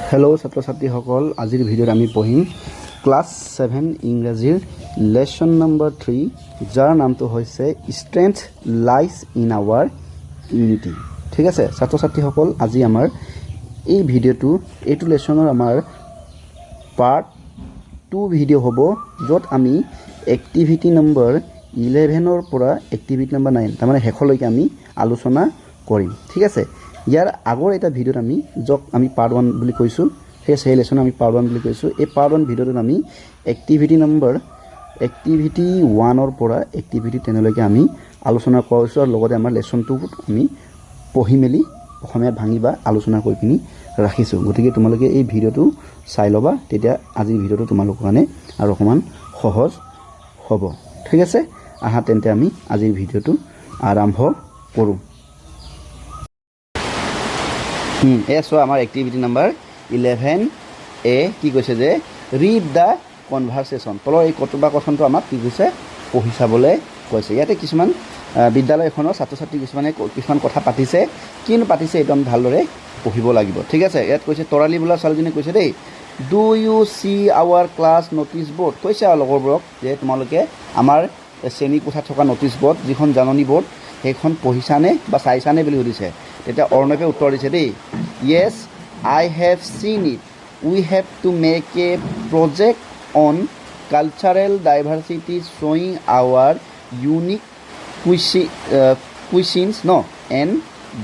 Hello' ছাত্ৰ ছাত্ৰীসকল, আজিৰ ভিডিঅ'ত আমি পঢ়িম ক্লাছ 7 ইংৰাজীৰ লেচন নম্বৰ 3, যাৰ নামটো হৈছে strength lies in our unity. ঠিক আছে ছাত্ৰ ছাত্ৰীসকল, আজি আমাৰ এই ভিডিঅ'টো এইটো লেচনৰ আমাৰ পাৰ্ট 2 ভিডিঅ' হ'ব, য'ত আমি এক্টিভিটি নম্বৰ 11ৰ পৰা এক্টিভিটি নম্বৰ 9 তাৰমানে শেষলৈকে আমি আলোচনা কৰিম। ঠিক আছে, ইয়াৰ আগৰ এটা ভিডিঅ'ত আমি য'ক আমি পাৰ্ট 1 বুলি কৈছোঁ, সেই লেচন আমি পাৰ্ট 1 বুলি কৈছোঁ। এই পাৰ্ট 1 ভিডিঅ'টোত আমি এক্টিভিটি 1ৰ পৰা এক্টিভিটি 10লৈকে আমি আলোচনা কৰিছোঁ, আৰু লগতে আমাৰ লেচনটো আমি পঢ়ি মেলি অসমীয়াত ভাঙি বা আলোচনা কৰি পিনি ৰাখিছোঁ। গতিকে তোমালোকে এই ভিডিঅ'টো চাই ল'বা, তেতিয়া আজিৰ ভিডিঅ'টো তোমালোকৰ কাৰণে আৰু অকণমান সহজ হ'ব। ঠিক আছে, আহা তেন্তে আমি আজিৰ ভিডিঅ'টো আৰম্ভ কৰোঁ। চোৱা, আমাৰ এক্টিভিটি নাম্বাৰ 11A কি কৈছে যে ৰিড দ্য কনভাৰচেশ্যন। তলৰ এই কতবা কথনটো আমাক কি কৈছে, পঢ়ি চাবলৈ কৈছে। ইয়াতে কিছুমান বিদ্যালয় এখনৰ ছাত্ৰ ছাত্ৰী কিছুমান কথা পাতিছে, কিনো পাতিছে এইটো আমি ভালদৰে পঢ়িব লাগিব। ঠিক আছে, ইয়াত কৈছে তৰালী বোলা ছোৱালীজনীয়ে কৈছে দেই, do you see our class notice board. কৈছে আৰু লগৰবোৰক যে তোমালোকে আমাৰ শ্ৰেণী কোঠাত থকা ন'টিছ ব'ৰ্ড, যিখন জাননী ব'ৰ্ড, সেইখন পঢ়িছানে বা চাইছানে বুলি সুধিছে। তেতিয়া অৰ্ণৱে উত্তৰ দিছে দেই, yes I have seen it, we have to make a project on cultural diversity শ্বয়িং our unique cuisines and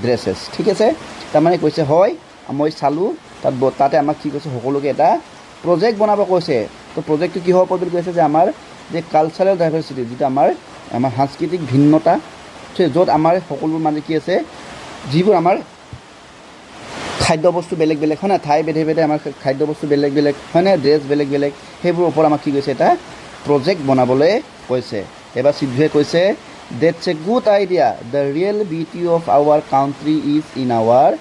dresses. ঠিক আছে, তাৰমানে কৈছে হয় মই চালোঁ, তাতে আমাক কি কৈছে, সকলোকে এটা প্ৰজেক্ট বনাব কৈছে। তো প্ৰজেক্টটো কিহৰ ওপৰত বুলি কৈছে যে আমাৰ যে কালচাৰেল ডাইভাৰ্চিটি, যিটো আমাৰ সাংস্কৃতিক ভিন্নতা, য'ত আমাৰ সকলোবোৰ মানে কি আছে, যিবোৰ আমাৰ খাদ্য বস্তু বেলেগ বেলেগ হয় না, ঠাই ভেদে ভেদে আমাৰ খাদ্য বস্তু বেলেগ বেলেগ হয় না, ড্ৰেছ বেলেগ বেলেগ, সেইবোৰৰ ওপৰত আমাক কি কৈছে, এটা প্ৰজেক্ট বনাবলৈ কৈছে। এবাৰ সিদ্ধুৱে কৈছে, that's a good idea, the real beauty of our country is in our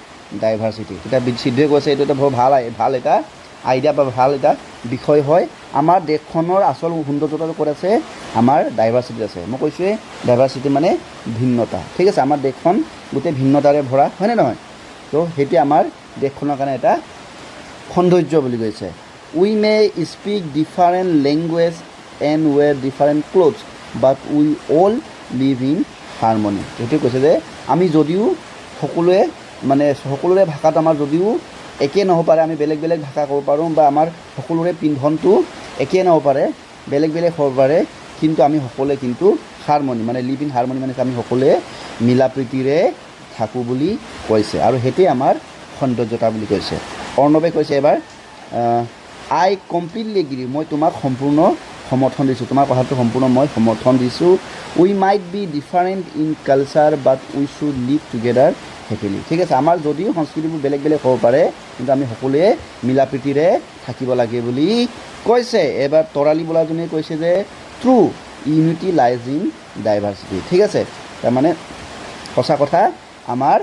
diversity. তেতিয়া সিদ্ধুৱে কৈছে এইটো এটা বৰ ভাল এটা আইডিয়া বা ভাল এটা বিষয় হয়। আমাৰ দেশখনৰ আচল সৌন্দৰ্যতাটো ক'ত আছে, আমাৰ ডাইভাৰ্চিটি আছে। মই কৈছোঁৱেই ডাইভাৰ্চিটি মানে ভিন্নতা। ঠিক আছে, আমাৰ দেশখন গোটেই ভিন্নতাৰে ভৰা হয়নে নহয়, তো সেইটোৱে আমাৰ দেশখনৰ কাৰণে এটা সৌন্দৰ্য বুলি কৈছে। We may speak different language and wear different clothes but we all live in harmony. সেইটোৱে কৈছে যে আমি যদিও সকলোৰে ভাষাটো আমাৰ যদিও একেই নহ'ব পাৰে, আমি বেলেগ বেলেগ ভাষা ক'ব পাৰোঁ, বা আমাৰ সকলোৰে পিন্ধনটো একেই নহ'ব পাৰে, বেলেগ বেলেগ হ'ব পাৰে, কিন্তু আমি সকলোৱে কিন্তু হাৰমনি মানে লিভ ইন হাৰমনি মানে আমি সকলোৱে মিলা প্ৰীতিৰে থাকোঁ বুলি কৈছে, আৰু সেইটোৱে আমাৰ সৌন্দৰ্যতা বুলি কৈছে। অৰ্ণৱে কৈছে এবাৰ, আই কমপ্লিটলি এগ্ৰী, মই তোমাক সম্পূৰ্ণ সমৰ্থন দিছোঁ, তোমাৰ কথাটো সম্পূৰ্ণ মই সমৰ্থন দিছোঁ। We might be different in culture but we should live together happily. ঠিক আছে, আমাৰ যদিও সংস্কৃতিবোৰ বেলেগ বেলেগ হ'ব পাৰে, কিন্তু আমি সকলোৱে মিলা প্ৰীতিৰে থাকিব লাগে বুলি কৈছে। এবাৰ তৰালী বোলাজনীয়ে কৈছে যে true unity lies in diversity. ঠিক আছে, তাৰমানে সঁচা কথা, আমাৰ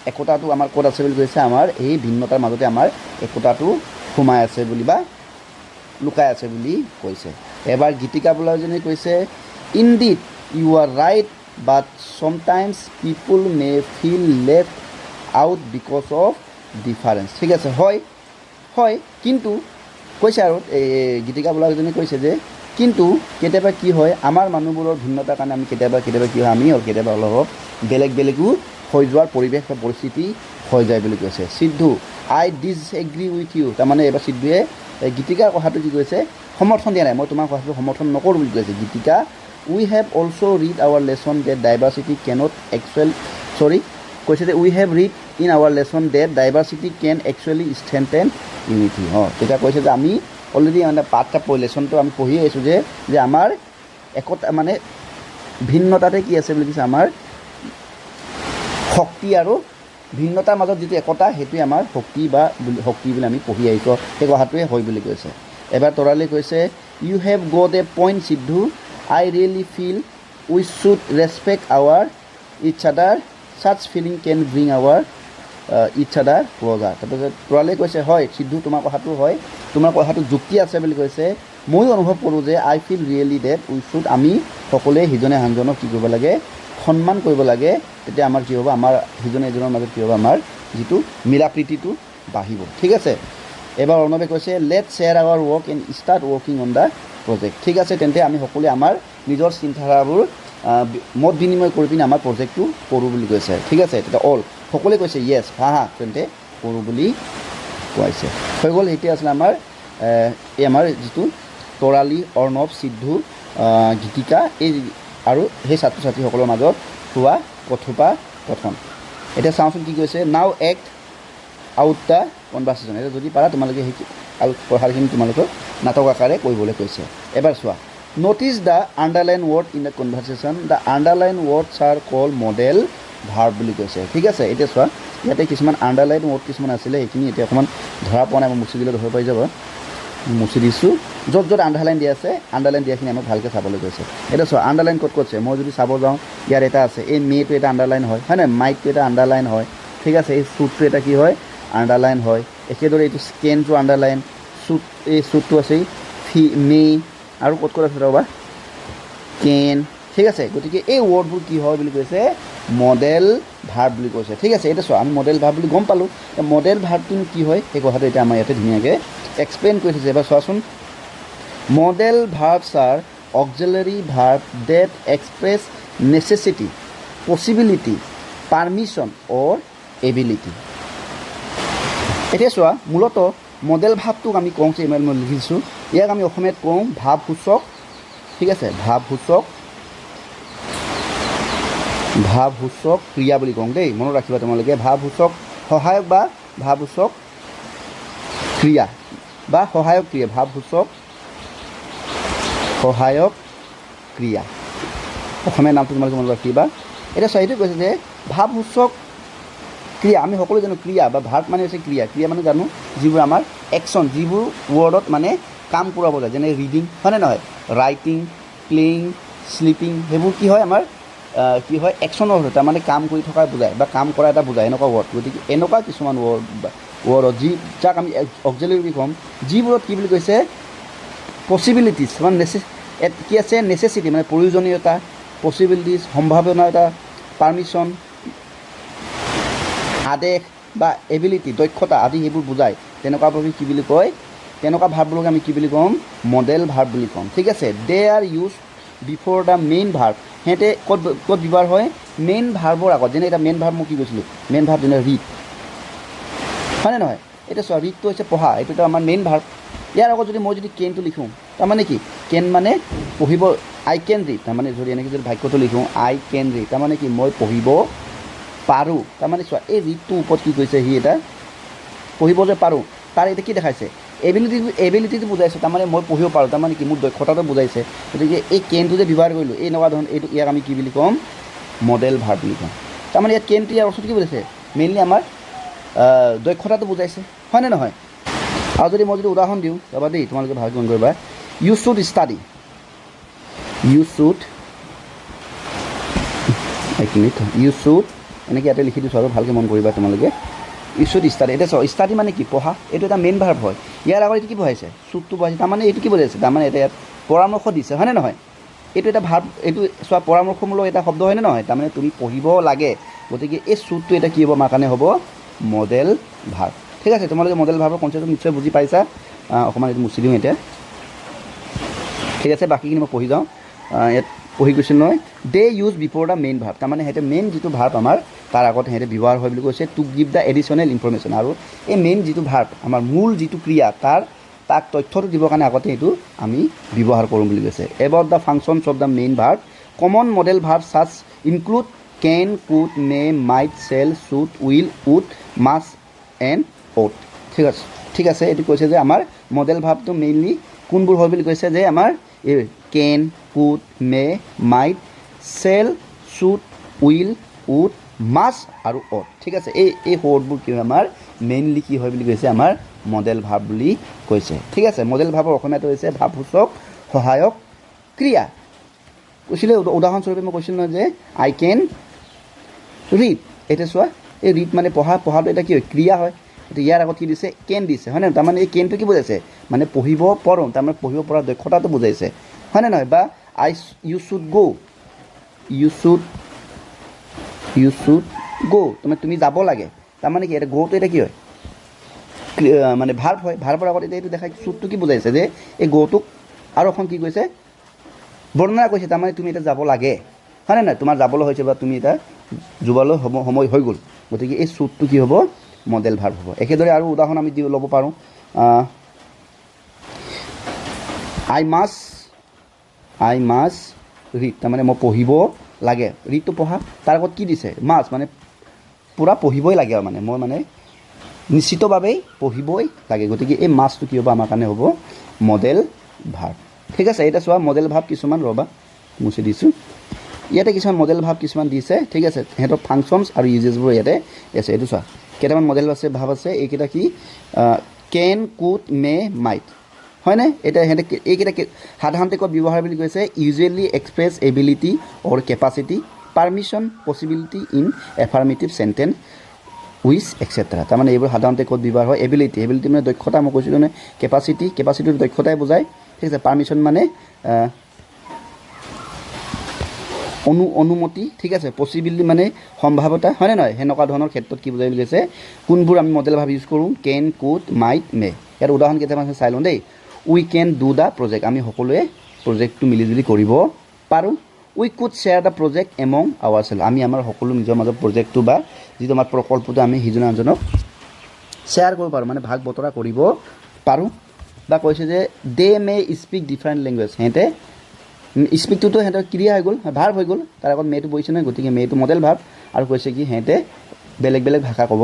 একতাটো আমাৰ ক'ত আছে বুলি কৈছে, আমাৰ এই ভিন্নতাৰ মাজতে আমাৰ একতাটো সোমাই আছে বুলি বা লুকাই আছে বুলি কৈছে। এবাৰ গীতিকা বোলাজনীয়ে কৈছে, indeed you are right but sometimes people may feel left out because of difference. ঠিক আছে, হয় কিন্তু কৈছে, আৰু এই গীতিকা বোলাজনীয়ে কৈছে যে কিন্তু কেতিয়াবা কি হয়, আমাৰ মানুহবোৰৰ ভিন্নতাৰ কাৰণে আমি কেতিয়াবা কি হয়, আমি কেতিয়াবা অলপ বেলেগো হৈ যোৱাৰ পৰিৱেশ বা পৰিস্থিতি হৈ যায় বুলি কৈছে। সিদ্ধু, আই ডিছএগ্ৰী উইথ ইউ, তাৰমানে এবাৰ সিদ্ধুৱে গীতিকাৰ কথাটো কি কৈছে, সমৰ্থন দিয়া নাই, মই তোমাৰ কথাটো সমৰ্থন নকৰোঁ বুলি কৈছে। Geetika, we have also' read our lesson that diversity can't কৈছে যে we have read in our lesson that diversity can actually strengthen unity. তেতিয়া কৈছে যে আমি অলৰেডি মানে লেচনটো আমি পঢ়ি আহিছোঁ যে আমাৰ একতা মানে ভিন্নতাতে কি আছে বুলি কৈছে, আমাৰ শক্তি, আৰু ভিন্নতাৰ মাজত যিটো একতা, সেইটোৱে আমাৰ শক্তি বুলি আমি পঢ়ি আহিছোঁ, সেই কথাটোৱে হয় বুলি কৈছে। এবাৰ তৰালীয়ে কৈছে, you have got a point Sidhu, I really feel we should respect our each other, such feeling can bring our each other closer. তাৰপিছত তৰালীয়ে কৈছে, হয় সিদ্ধু, তোমাৰ কথাটো হয়, তোমাৰ কথাটো যুক্তি আছে বুলি কৈছে। ময়ো অনুভৱ কৰোঁ যে I feel really that we should, আমি সকলোৱে সিজনে আনজনক কি কৰিব লাগে, সন্মান কৰিব লাগে। তেতিয়া আমাৰ কি হ'ব, আমাৰ সিজনে এজনৰ মাজত কি হ'ব, আমাৰ যিটো মিলা প্ৰীতিটো বাঢ়িব। ঠিক আছে, এবাৰ অৰ্ণৱে কৈছে let share our work and start working on the project. ঠিক আছে, তেন্তে আমি সকলোৱে আমাৰ নিজৰ চিন্তাধাৰাবোৰ মত বিনিময় কৰি পিনে আমাৰ প্ৰজেক্টটো কৰোঁ বুলি কৈছে। ঠিক আছে, তেতিয়া সকলোৱে কৈছে য়েছ, তেন্তে কৰোঁ বুলি কৈছে। হৈ গ'ল। এতিয়া আছিলে আমাৰ এই আমাৰ যিটো তৰালী, অৰ্ণৱ, সিদ্ধু, গীতিকা এই আৰু সেই ছাত্ৰ ছাত্ৰীসকলৰ মাজত হোৱা কথোপকথন। এতিয়া চাওঁচোন কি কৈছে, নাও এক্ট আউট দ্য কনভাৰ্চেশ্যন। এতিয়া যদি পাৰা তোমালোকে সেই পঢ়াখিনি তোমালোকক নাটক আকাৰে কৰিবলৈ কৈছে। এবাৰ চোৱা, notice the underline word in the conversation. The underline words R call model verb বুলি কৈছে। ঠিক আছে, এতিয়া চোৱা ইয়াতে কিছুমান আণ্ডাৰলাইন ৱৰ্ড কিছুমান আছিলে, সেইখিনি এতিয়া অকণমান ধৰা পোৱা নাই, মই মুচি দিলে ধৰিব পাৰি যাব। মুচি দিছোঁ। য'ত য'ত আণ্ডাৰলাইন দিয়া আছে, আণ্ডাৰলাইন দিয়াখিনি আমাক ভালকৈ চাবলৈ কৈছে। এতিয়া চোৱা আণ্ডাৰলাইন ক'ত আছে, মই যদি চাব যাওঁ ইয়াত এটা আছে, এই মেটো এটা আণ্ডাৰলাইন হয় নাই, মাইকটো এটা আণ্ডাৰলাইন হয়। ঠিক আছে, এই শ্বুটটো এটা কি হয়, আণ্ডাৰলাইন হয়। একেদৰে এইটো স্কেনটো আণ্ডাৰলাইন, এই শ্বুটটো আছে মে, আৰু ক'ত আছে ৰ'বা, কেন। ঠিক আছে, গতিকে এই ৱৰ্ডবোৰ কি হয় বুলি কৈছে, মডেল ভাৰ্ব বুলি কৈছে। ঠিক আছে, এতিয়া চোৱা আমি মডেল ভাৰ্ব বুলি গম পালোঁ। মডেল ভাৰ্বটোনো কি হয় সেই কথাটো এতিয়া আমাৰ ইয়াতে ধুনীয়াকৈ এক্সপ্লেইন কৰি থৈছে। এবাৰ চোৱাচোন, modal verbs are auxiliary verb that express necessity, possibility, permission or ability. এতিয়া চোৱা, মূলতঃ মডেল ভাৱটোক আমি কওঁ যে মই লিখিছোঁ, ইয়াক আমি অসমীয়াত কওঁ ভাৱসূচক। ঠিক আছে, ভাৱসূচক ক্ৰিয়া বুলি কওঁ দেই, মনত ৰাখিবা তোমালোকে। ভাৱসূচক সহায়ক বা ভাৱসূচক ক্ৰিয়া বা সহায়ক ক্ৰিয়া, ভাৱসূচক সহায়ক ক্ৰিয়া, অসমীয়া নামটো তোমালোকে মনত ৰাখিবা। এতিয়া চোৱা, এইটো কৈছে যে ভাৱসূচক ক্ৰিয়া, আমি সকলো জানো ক্ৰিয়া বা ভাৰ্ব মানে হৈছে ক্ৰিয়া। ক্ৰিয়া মানে জানো যিবোৰ আমাৰ একশ্যন, যিবোৰ ৱৰ্ডত মানে কাম কৰাব যায়, যেনে ৰিডিং হয়নে নহয়, ৰাইটিং, প্লেয়িং, শ্লিপিং, সেইবোৰ কি হয় আমাৰ কি হয় একশ্যনৰ হয়, তাৰমানে কাম কৰি থকা বুজায় বা কাম কৰা এটা বুজায়, এনেকুৱা ৱৰ্ড। গতিকে এনেকুৱা কিছুমান ৱৰ্ডত যাক আমি অক্সিলাৰী বুলি ক'ম, যিবোৰত কি বুলি কৈছে পচিবিলিটিছ মানে কি আছে, নেচেচিটি মানে প্ৰয়োজনীয়তা, পচিবিলিটিছ সম্ভাৱনীয়তা, পাৰ্মিশ্যন, আদেশ বা এবিলিটি দক্ষতা আদি সেইবোৰ বুজায়। তেনেকুৱাভাৱে কি বুলি কয়, তেনেকুৱা ভাৰ্ববোৰক আমি কি বুলি ক'ম, মডেল ভাৰ্ব বুলি ক'ম। ঠিক আছে, they are use before the main verb. সিহঁতে ক'ত ব্যৱহাৰ হয়, মেইন ভাৰ্বৰ আগত। যেনে এতিয়া মেইন ভাৰ্ব মই কি কৈছিলোঁ, মেইন ভাৰ্ব যেনে ৰিড হয়নে নহয়। এতিয়া চোৱা, ৰিডটো হৈছে পঢ়া, এইটোতো আমাৰ মেইন ভাৰ্ব। ইয়াৰ আগত যদি মই যদি কেনটো লিখোঁ, তাৰমানে কি, কেন মানে পঢ়িব, আই কেন ৰিড, তাৰমানে যদি এনেকৈ যদি বাক্যটো লিখোঁ আই কেন ৰিড, তাৰমানে কি মই পঢ়িব পাৰোঁ। তাৰমানে চোৱা, এই ৰিডটোৰ ওপৰত কি কৈছে, সি এটা পঢ়িব যে পাৰোঁ, তাৰ এতিয়া কি দেখাইছে, এবিলিটিটো বুজাইছে, তাৰমানে মই পঢ়িব পাৰোঁ, তাৰমানে কি মোৰ দক্ষতাটো বুজাইছে। গতিকে এই কেনটো যে ব্যৱহাৰ কৰিলোঁ, এই এনেকুৱা ধৰণৰ এইটো ইয়াক আমি কি বুলি ক'ম, মডেল ভাৰ্ব বুলি ক'ম। তাৰমানে ইয়াত কেনটো ইয়াৰ অৰ্থটো কি বুজাইছে, মেইনলি আমাৰ দক্ষতাটো বুজাইছে হয়নে নহয়। আৰু যদি মই যদি উদাহৰণ দিওঁ ৰ'বা দেই, তোমালোকে ভালকৈ মন কৰিবা, you should study, you should এক মিনিট, ইউ শ্বুড এনেকৈ ইয়াতে লিখি দিছোঁ আৰু ভালকৈ মন কৰিবা তোমালোকে, ইউ শ্বুড ষ্টাডি। এতিয়া চাওঁ, ষ্টাডি মানে কি, পঢ়া, এইটো এটা মেইন ভাৰ্ব হয়। ইয়াৰ আগত এইটো কি পঢ়াইছে, শ্বুডটো পঢ়াইছে, তাৰমানে এইটো কি বুজাইছে, তাৰমানে এটা ইয়াত পৰামৰ্শ দিছে হয়নে নহয়। এইটো এটা ভাৰ্ব, এইটো চোৱা পৰামৰ্শমূলক এটা শব্দ হয়নে নহয়, তাৰমানে তুমি পঢ়িব লাগে। গতিকে এই শ্বুডটো এটা কি হ'ব, আমাৰ কাৰণে হ'ব মডেল ভাৰ্ব। ঠিক আছে, তোমালোকে মডেল ভাৰ্বৰ কনচেপ্টটো নিশ্চয় বুজি পাইছা। অকণমান এইটো মুচি দিওঁ এতিয়া। ঠিক আছে, বাকীখিনি মই পঢ়ি যাওঁ। ইয়াত পঢ়ি গৈছিল নহয়, they use before the main verb, তাৰমানে সিহঁতে মেইন যিটো ভাৰ্ব আমাৰ তাৰ আগত সিহঁতে ব্যৱহাৰ হয় বুলি কৈছে, to give the additional information. আৰু এই মেইন যিটো ভাৰ্ব আমাৰ মূল যিটো ক্ৰিয়া, তাক তথ্যটো দিবৰ কাৰণে আগতে এইটো আমি ব্যৱহাৰ কৰোঁ বুলি কৈছে। About the functions of the main verb, common modal verb such include can, could, may, might, shall, should, will, would, must and ought. ঠিক আছে, এইটো কৈছে যে আমাৰ মডেল ভাৰ্বটো মেইনলি কোনবোৰ হয় বুলি কৈছে, যে আমাৰ এই can, could, may, might, shall, should, will, would, must আৰু অট। ঠিক আছে, এই ৱৰ্ডবোৰ কি হয় আমাৰ মেইনলি কি হয় বুলি কৈছে, আমাৰ মডেল ভাৰ্ব বুলি কৈছে। ঠিক আছে, মডেল ভাৰ্বৰ অসমীয়াটো হৈছে ভাৱসূচক সহায়ক ক্ৰিয়া। কৈছিলে উদাহৰণস্বৰূপে মই কৈছিলোঁ নহয় যে আই কেন ৰিড। এতিয়া চোৱা, এই ৰিড মানে পঢ়াটো এটা কি হয়, ক্ৰিয়া হয়। এতিয়া ইয়াৰ আগত কি দিছে, কেন দিছে হয়নে নহয়, তাৰমানে এই কেনটো কি বুজাইছে, মানে পঢ়িব পাৰোঁ, তাৰমানে পঢ়িব পৰা দক্ষতাটো বুজাইছে হয়নে নহয়। বা ইউ শ্বুড গ', ইউ শ্বুড গ', তাৰমানে তুমি যাব লাগে, তাৰমানে কি, এটা গ'টো এটা কি হয়, মানে ভাৰ্ব হয় ভাৰ্বৰ আগত এতিয়া এইটো দেখাই চুটটো কি বুজাইছে যে এই গ'টোক আৰু এখন কি কৈছে বৰ্ণনা কৰিছে তাৰমানে তুমি এতিয়া যাব লাগে হয়নে নাই তোমাৰ যাবলৈ হৈছে বা তুমি এতিয়া যোৱালৈ সময় হৈ গ'ল গতিকে এই চুটটো কি হ'ব মডেল ভাৰ্ব হ'ব একেদৰে আৰু উদাহৰণ আমি ল'ব পাৰোঁ আই মাছ ৰিড তাৰমানে মই পঢ়িব লাগে ৰিডটো পঢ়া তাৰ আগত কি দিছে মাছ মানে পূৰা পঢ়িবই লাগে আৰু মানে মই মানে নিশ্চিতভাৱেই পঢ়িবই লাগে গতিকে এই মাছটো কি হ'ব আমাৰ কাৰণে হ'ব মডেল ভাৰ্ব ঠিক আছে এতিয়া চোৱা মডেল ভাৰ্ব কিছুমান ৰ'বা মুছি দিছোঁ ইয়াতে কিছুমান মডেল ভাৰ্ব কিছুমান দিছে ঠিক আছে সিহঁতৰ ফাংচনছ আৰু ইউজেছবোৰ ইয়াতে আছে এইটো চোৱা কেইটামান মডেল আছে ভাৰ্ব আছে এইকেইটা কি কেন কুড মে মাইট হয়নে এতিয়া সিহঁতে এইকেইটা সাধাৰণতে ক'ত ব্যৱহাৰ বুলি কৈছে usually express ability or capacity permission possibility in affirmative sentence which etcetera তাৰমানে এইবোৰ সাধাৰণতে ক'ত ব্যৱহাৰ হয় এবিলিটি মানে দক্ষতা মই কৈছিলোঁ নে কেপাচিটিটো দক্ষতাই বুজায় ঠিক আছে পাৰ্মিশ্যন মানে অনুমতি ঠিক আছে পচিবিলিটি মানে সম্ভাৱতা হয়নে নহয় সেনেকুৱা ধৰণৰ ক্ষেত্ৰত কি বুজাই বুলি কৈছে কোনবোৰ আমি মডেল ভাৰ্ব ইউজ কৰোঁ কেন কুড মাইট মে ইয়াৰ উদাহৰণ কেইটামান চাই লওঁ দেই we can do the project আমি সকলোৱে প্ৰজেক্টটো মিলিজুলি কৰিব পাৰোঁ we could share the project among our self আমি আমাৰ সকলো নিজৰ মাজত প্ৰজেক্টটো বা যিটো আমাৰ প্ৰকল্পটো আমি সিজনে আনজনক শ্বেয়াৰ কৰিব পাৰোঁ মানে ভাগ বতৰা কৰিব পাৰোঁ বা কৈছে যে দে মে স্পীক ডিফাৰেণ্ট লেংগুৱেজ সিহঁতে স্পীকটোতো সিহঁতৰ ক্ৰিয়া হৈ গ'ল ভাৰ্ব হৈ গ'ল তাৰ আগত মেটো বহিছে নহয় গতিকে মেটো মডেল ভাৰ্ব আৰু কৈছে কি সিহঁতে বেলেগ বেলেগ ভাষা ক'ব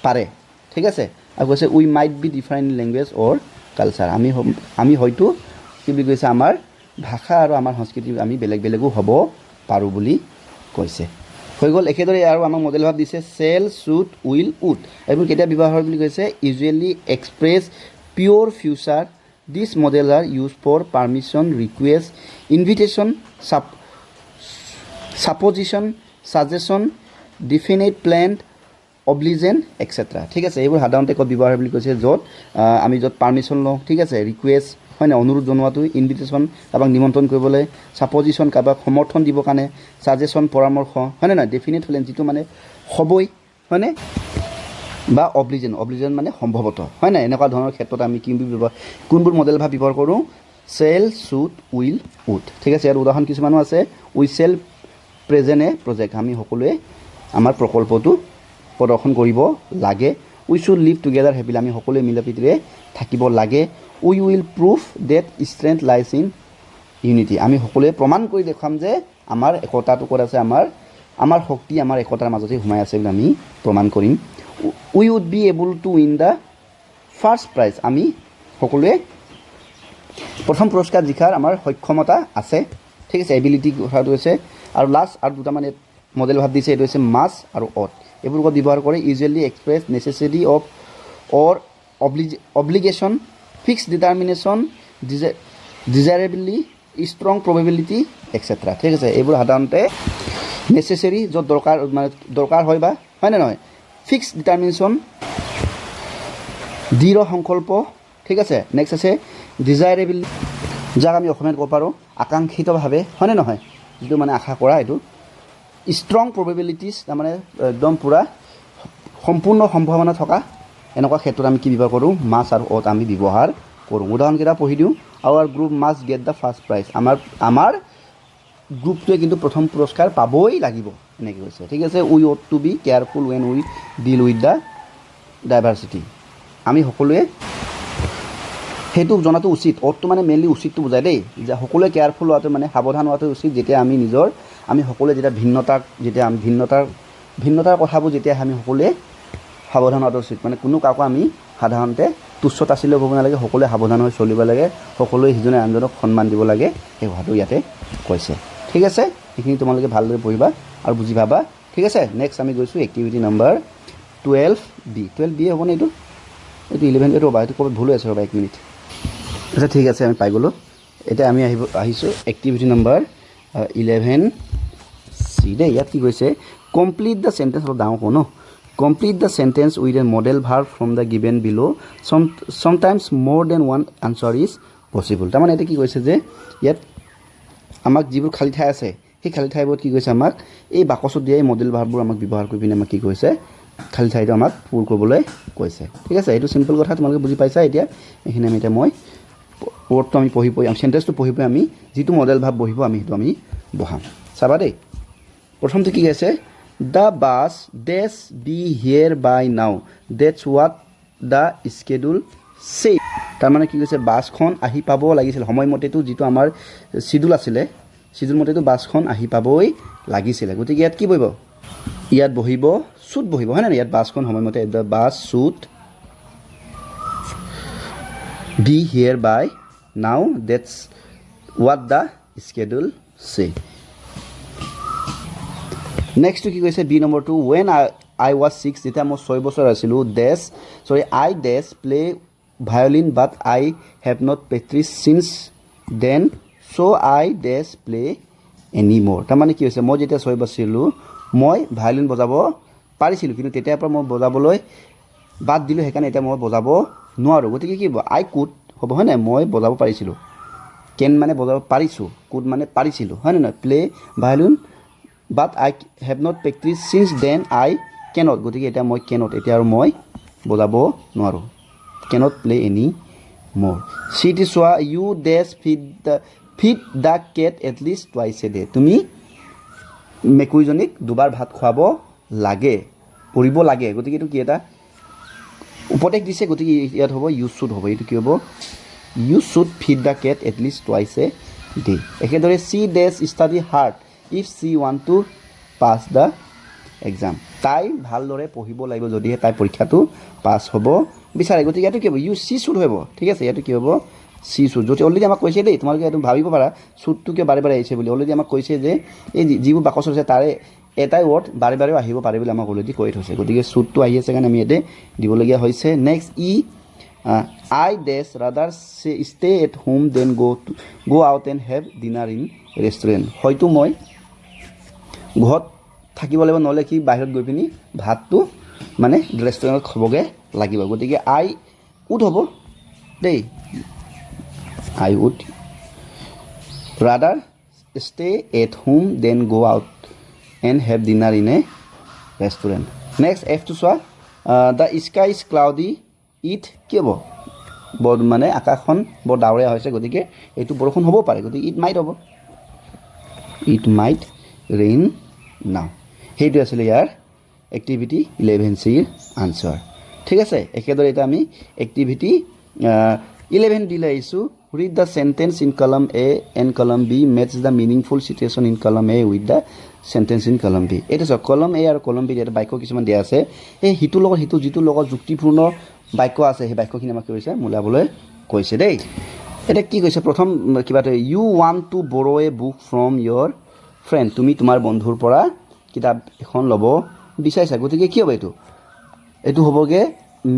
পাৰে ঠিক আছে আৰু কৈছে we might be different language or culture আমি হয়তো কি বুলি কৈছে আমাৰ ভাষা আৰু আমাৰ সংস্কৃতি আমি বেলেগ বেলেগো হ'ব পাৰোঁ বুলি কৈছে হৈ গ'ল একেদৰে আৰু আমাক মডেল ভাৰ্ব দিছে চেল শুড উইল উড এইবোৰ কেতিয়া ব্যৱহাৰ হয় বুলি কৈছে usually express pure future this modal are use for permission request invitation supposition suggestion definite plan obligation etcetera ঠিক আছে এইবোৰ সাধাৰণতে ক'ত ব্যৱহাৰ হয় বুলি কৈছে য'ত আমি য'ত পাৰ্মিশ্যন লওঁ ঠিক আছে ৰিকুৱেষ্ট হয় নাই অনুৰোধ জনোৱাটো ইনভিটেশ্যন কাৰোবাক নিমন্ত্ৰণ কৰিবলৈ ছাপ'জিশ্যন কাৰোবাক সমৰ্থন দিবৰ কাৰণে ছাজেশ্যন পৰামৰ্শ হয়নে নহয় ডেফিনেট প্লেন যিটো মানে হ'বই হয়নে বা অব্লিজন মানে সম্ভৱতঃ হয় নাই এনেকুৱা ধৰণৰ ক্ষেত্ৰত আমি কোনবোৰ মডেল ভাৰ্ব ব্যৱহাৰ কৰোঁ চেল শুড উইল উড ঠিক আছে ইয়াৰ উদাহৰণ কিছুমানো আছে we shall present a project আমি সকলোৱে আমাৰ প্ৰকল্পটো প্ৰদৰ্শন কৰিব লাগে we should live together happily আমি সকলোৱে মিলা প্ৰীতিৰে থাকিব লাগে we will prove that strength lies in unity আমি সকলোৱে প্ৰমাণ কৰি দেখুৱাম যে আমাৰ একতাটো ক'ত আছে আমাৰ শক্তি আমাৰ একতাৰ মাজতে সোমাই আছে বুলি আমি প্ৰমাণ কৰিম we would be able to win the first prize আমি সকলোৱে প্ৰথম পুৰস্কাৰ জিকাৰ আমাৰ সক্ষমতা আছে ঠিক আছে এবিলিটি কথাটো হৈছে আৰু লাষ্ট আৰু দুটামান মডেল ভাৰ্ব দিছে এইটো হৈছে মাছ আৰু অট এইবোৰ ক'ত ব্যৱহাৰ কৰে usually express necessity of or obligation fix determination desirability strong probability etcetera ঠিক আছে এইবোৰ সাধাৰণতে নেচেচেৰী য'ত দৰকাৰ হয় বা হয়নে নহয় ফিক্স ডিটাৰমিনেশ্যন দৃঢ় সংকল্প ঠিক আছে নেক্সট আছে ডিজাইৰেবিলি যাক আমি অসমীয়াত ক'ব পাৰোঁ আকাংক্ষিতভাৱে হয়নে নহয় যিটো মানে আশা কৰা এইটো ষ্ট্ৰং প্ৰবেবিলিটিছ তাৰমানে একদম পূৰা সম্পূৰ্ণ সম্ভাৱনা থকা এনেকুৱা ক্ষেত্ৰত আমি কি ব্যৱহাৰ কৰোঁ মাছ আৰু অত আমি ব্যৱহাৰ কৰোঁ উদাহৰণকেইটা পঢ়ি দিওঁ our group must get the first prize আমাৰ গ্ৰুপটোৱে কিন্তু প্ৰথম পুৰস্কাৰ পাবই লাগিব এনেকৈ কৈছে ঠিক আছে we ought to be careful when we deal with the diversity আমি সকলোৱে সেইটো জনাটো উচিত অতটো মানে মেইনলি উচিতটো বুজায় দেই যে সকলোৱে কেয়াৰফুল হোৱাটো মানে সাৱধান হোৱাটো উচিত যেতিয়া আমি সকলোৱে যেতিয়া ভিন্নতাৰ কথাবোৰ যেতিয়া আমি সকলোৱে সাৱধান হোৱাটো উচিত মানে কোনো কাকো আমি সাধাৰণতে তুচ্ছ তাচ্ছিল্য কৰিব নালাগে সকলোৱে সাৱধান হৈ চলিব লাগে সকলোৱে সিজনে আনজনক সন্মান দিব লাগে সেই কথাটো ইয়াতে কৈছে ঠিক আছে এইখিনি তোমালোকে ভালদৰে পঢ়িবা আৰু বুজি পাবা ঠিক আছে নেক্সট আমি গৈছোঁ এক্টিভিটি নম্বৰ 12B হ'বনে এইটো 11 এইটো ৰ'বা এইটো ক'ৰবাত ভুল হৈ আছে ৰ'বা 1 মিনিট আচ্ছা ঠিক আছে আমি পাই গ'লোঁ এতিয়া আমি আহিছোঁ এক্টিভিটি নম্বৰ 11C দেই ইয়াত কি কৈছে কমপ্লিট দ্য চেণ্টেন্স অলপ ডাঙৰ কওঁ ন complete the sentence with a modal verb from the given below' sometimes more than one answer is possible তাৰমানে এতিয়া কি কৈছে যে ইয়াত আমাক যিবোৰ খালী ঠাই আছে সেই খালী ঠাইবোৰত কি কৈছে আমাক এই বাকচত দিয়া এই মডেল ভাৰ্ববোৰ আমাক ব্যৱহাৰ কৰি পিনে আমাক কি কৈছে খালী ঠাইটো আমাক পূৰ কৰিবলৈ কৈছে ঠিক আছে এইটো চিম্পল কথা তোমালোকে বুজি পাইছা এতিয়া এইখিনি আমি এতিয়া মই ৱৰ্ডটো আমি পঢ়ি চেণ্টেঞ্চটো পঢ়ি আমি যিটো মডেল ভাব বহিব আমি সেইটো আমি বহাম চাবা দেই প্ৰথমটো কি আছে the bus dash be here by now that's what the স্কেডুল চে তাৰমানে কি কৈছে বাছখন আহি পাব লাগিছিল সময়মতেতো যিটো আমাৰ চিডুল আছিলে চিডুল মতেতো বাছখন আহি পাবই লাগিছিলে গতিকে ইয়াত কি বহিব ইয়াত বহিব শুড বহিব হয় না ইয়াত বাছখন সময়মতে the bus should be here by now that's what the স্কেডুল চে নেক্সটটো কি কৈছে বি নম্বৰটো ৱেন আই ৱাজ 6 যেতিয়া মই 6 বছৰ আছিলোঁ I does play violin but I have not practice since then so' I does play any more তাৰমানে কি হৈছে মই যেতিয়া 6 বছৰ আছিলোঁ মই ভায়লিন বজাব পাৰিছিলোঁ কিন্তু তেতিয়াৰ পৰা মই বজাবলৈ বাদ দিলোঁ সেইকাৰণে এতিয়া মই বজাব নোৱাৰোঁ গতিকে কি হ'ব আই কুড হ'ব হয় নাই মই বজাব পাৰিছিলোঁ কেন মানে বজাব পাৰিছোঁ কুড মানে পাৰিছিলোঁ হয় নহয় play violin but I have not practice since then I cannot গতিকে এতিয়া মই কেনট এতিয়া আৰু মই বজাব নোৱাৰোঁ কেনট প্লে এনি মোৰ চিটি চোৱা you does feed the cat at least twice a day তুমি মেকুৰীজনীক দুবাৰ ভাত খুৱাব লাগে কৰিব লাগে গতিকে এইটো কি এটা উপদেশ দিছে গতিকে ইয়াত হ'ব ইউ শুড হ'ব এইটো কি হ'ব you should feed the cat at least twice a day একেদৰে she dash study hard if she want to pass the exam তাই ভালদৰে পঢ়িব লাগিব যদিহে তাই পৰীক্ষাটো পাছ হ'ব বিচাৰে গতিকে ইয়াতো কি হ'ব ইউ চি শুড হ'ব ঠিক আছে ইয়াতো কি হ'ব চি শুড যদি অলৰেডি আমাক কৈছে দেই তোমালোকে এইটো ভাবিব পাৰা শুডটো কিয় বাৰে বাৰে আহিছে বুলি অলৰেডি আমাক কৈছে যে এই যিবোৰ বাকচ আছে তাৰে এটাই ৱৰ্ড বাৰে বাৰেও আহিব পাৰে বুলি আমাক অলৰেডি কৈ থৈছে গতিকে শুডটো আহি আছে কাৰণে আমি ইয়াতে দিবলগীয়া হৈছে next I dash rather stay at home than go' out and have dinner in restaurant হয়তো মই ঘৰত থাকিব লাগিব নহ'লে কি বাহিৰত গৈ পিনি ভাতটো মানে ৰেষ্টুৰেণ্টত খাবগৈ লাগিব গতিকে আই উড হ'ব দেই I would rather stay at home than go' out and have dinner in a restaurant next এফটো চোৱা the sky is cloudy it কি হ'ব বৰ মানে আকাশখন বৰ ডাৱৰীয়া হৈছে গতিকে এইটো বৰষুণ হ'ব পাৰে গতিকে ইট মাইট হ'ব ইট মাইট ৰেইন নাও সেইটো আছিলে ইয়াৰ এক্টিভিটি 11চিৰ আনচাৰ ঠিক আছে একেদৰে এতিয়া আমি এক্টিভিটি 11 দিলে আহিছোঁ read the sentence in column A and column B matches the meaningful situation in column A with the sentence in column B এইটো চাওক কলম এ আৰু কলম বি ইয়াত বাক্য কিছুমান দিয়া আছে এই সিটোৰ লগত সিটো যিটোৰ লগত যুক্তিপূৰ্ণ বাক্য আছে সেই বাক্যখিনি আমাক কি কৈছে মূলাবলৈ কৈছে দেই এতিয়া কি কৈছে প্ৰথম কিবাটো ইউ ৱান্ট টু বৰ' এ বুক ফ্ৰম ইয়'ৰ ফ্ৰেণ্ড তুমি তোমাৰ বন্ধুৰ পৰা কিতাপ এখন ল'ব বিচাৰিছা গতিকে কি হ'ব এইটো হ'বগৈ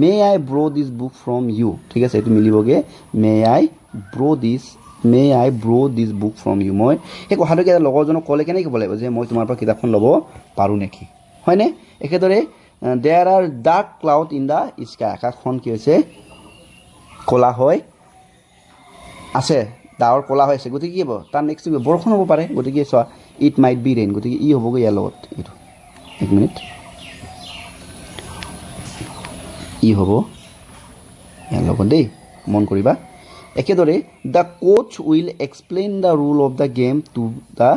may I borrow' this book from you ঠিক আছে এইটো মিলিবগৈ may I borrow' this book from you মই সেই কথাটোকে লগৰজনক ক'লে কেনেকৈ ক'ব লাগিব যে মই তোমাৰ পৰা কিতাপখন ল'ব পাৰোঁ নেকি হয়নে একেদৰে there are dark cloud in the sky আকাশখন কি হৈছে ক'লা হৈ আছে ডাৱৰ ক'লা হৈ আছে গতিকে কি হ'ব তাৰ নেক্সট বৰষুণ হ'ব পাৰে গতিকে চোৱা ইট মাইট বি ৰেইন গতিকে ই হ'বগৈ ইয়াৰ লগত এইটো এক মিনিট ই হ'ব ইয়াৰ লগত দেই মন কৰিবা একেদৰে the Koch will explain the rule of the game to the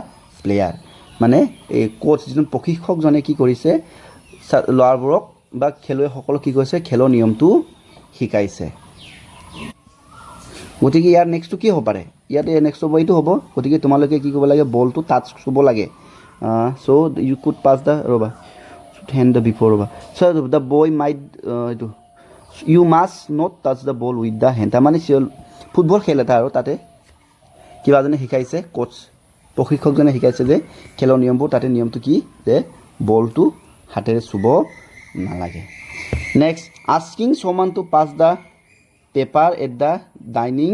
player মানে এই কোচ যিজন প্ৰশিক্ষকজনে কি কৰিছে ল'ৰাবোৰক বা খেলুৱৈসকলক কি কৰিছে খেলৰ নিয়মটো শিকাইছে গতিকে ইয়াৰ নেক্সটটো কি হ'ব পাৰে ইয়াতে নেক্সট হ'ব এইটো হ'ব গতিকে তোমালোকে কি কৰিব লাগে বলটো টাচ চুব লাগে so' you could pass the ৰ'বা হেণ্ড দ্য বিফ'ৰ ৰ'বা চ' দ্য বয় মাইট এইটো you must not touch the ball with the hand তাৰমানে ফুটবল খেল এটা আৰু তাতে কিবা এজনে শিকাইছে কোচ প্ৰশিক্ষকজনে শিকাইছে যে খেলৰ নিয়মবোৰ তাতে নিয়মটো কি যে বলটো হাতেৰে চুব নালাগে next asking someone to pass the paper at the dining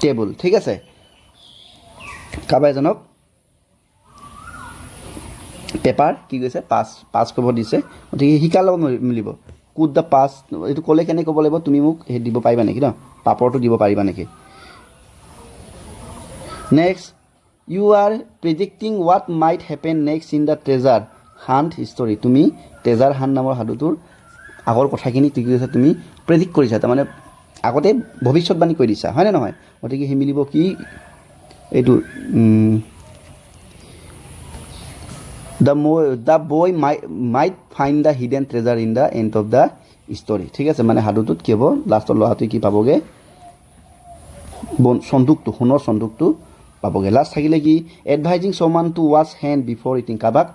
table ঠিক আছে কাৰোবাৰ এজনক পেপাৰ কি কৈছে পাছ কৰিব দিছে গতিকে শিকাৰ লগত মিলিব কুড দ্য পাছ এইটো ক'লে কেনেকৈ ক'ব লাগিব তুমি মোক সেই দিব পাৰিবা নেকি ন পাপৰটো দিব পাৰিবা নেকি next you are predicting what might happen next in the treasure hunt history, তুমি ট্ৰেজাৰ হাণ্ট নামৰ সাধুটোৰ আগৰ কথাখিনি কি কৰিছা, তুমি প্ৰেডিক্ট কৰিছা, তাৰমানে আগতে ভৱিষ্যতবাণী কৰি দিছা, হয়নে নহয়? গতিকে সি মিলিব কি এইটো the boy might find the hidden treasure in the end of the story. ঠিক আছে, মানে সাধুটোত কি হ'ব, লাষ্টত ল'ৰাটোৱে কি পাবগৈ, সন্দুকটো, সোণৰ সন্দুকটো পাবগৈ। লাষ্ট থাকিলে কি, advising someone to wash hand before eating, কাৰোবাক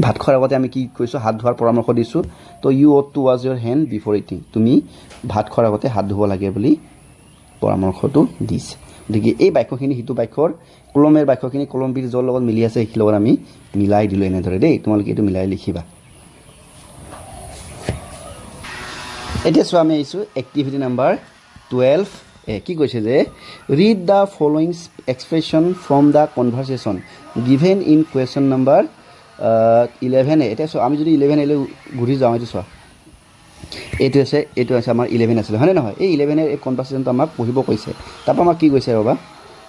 ভাত খোৱাৰ আগতে আমি কি কৈছোঁ, হাত ধোৱাৰ পৰামৰ্শ দিছোঁ। তো you ought to wash your hand before eating, তুমি ভাত খোৱাৰ আগতে হাত ধুব লাগে বুলি পৰামৰ্শটো দিছে। গতিকে এই বাক্যখিনি সিটো বাক্যৰ কলমেৰ বাক্যখিনি কলম বিৰ যৰ লগত মিলি আছে সেইখিনিৰ লগত আমি মিলাই দিলোঁ এনেদৰে দেই। তোমালোকে এইটো মিলাই লিখিবা। এতিয়া চোৱা, আমি আহিছোঁ এক্টিভিটি নাম্বাৰ 12 কি কৈছে যে read the following expression from the conversation given in question number 11 এতিয়া চোৱা, আমি যদি 11 ঘূৰি যাওঁ, এইটো চোৱা, এইটো আছে আমাৰ 11 আছিলে, হয়নে নহয়? এই 11 এই কনভাৰ্চেশ্যনটো আমাক পঢ়িব কৈছে। তাৰপৰা আমাক কি কৈছে ৰ'বা,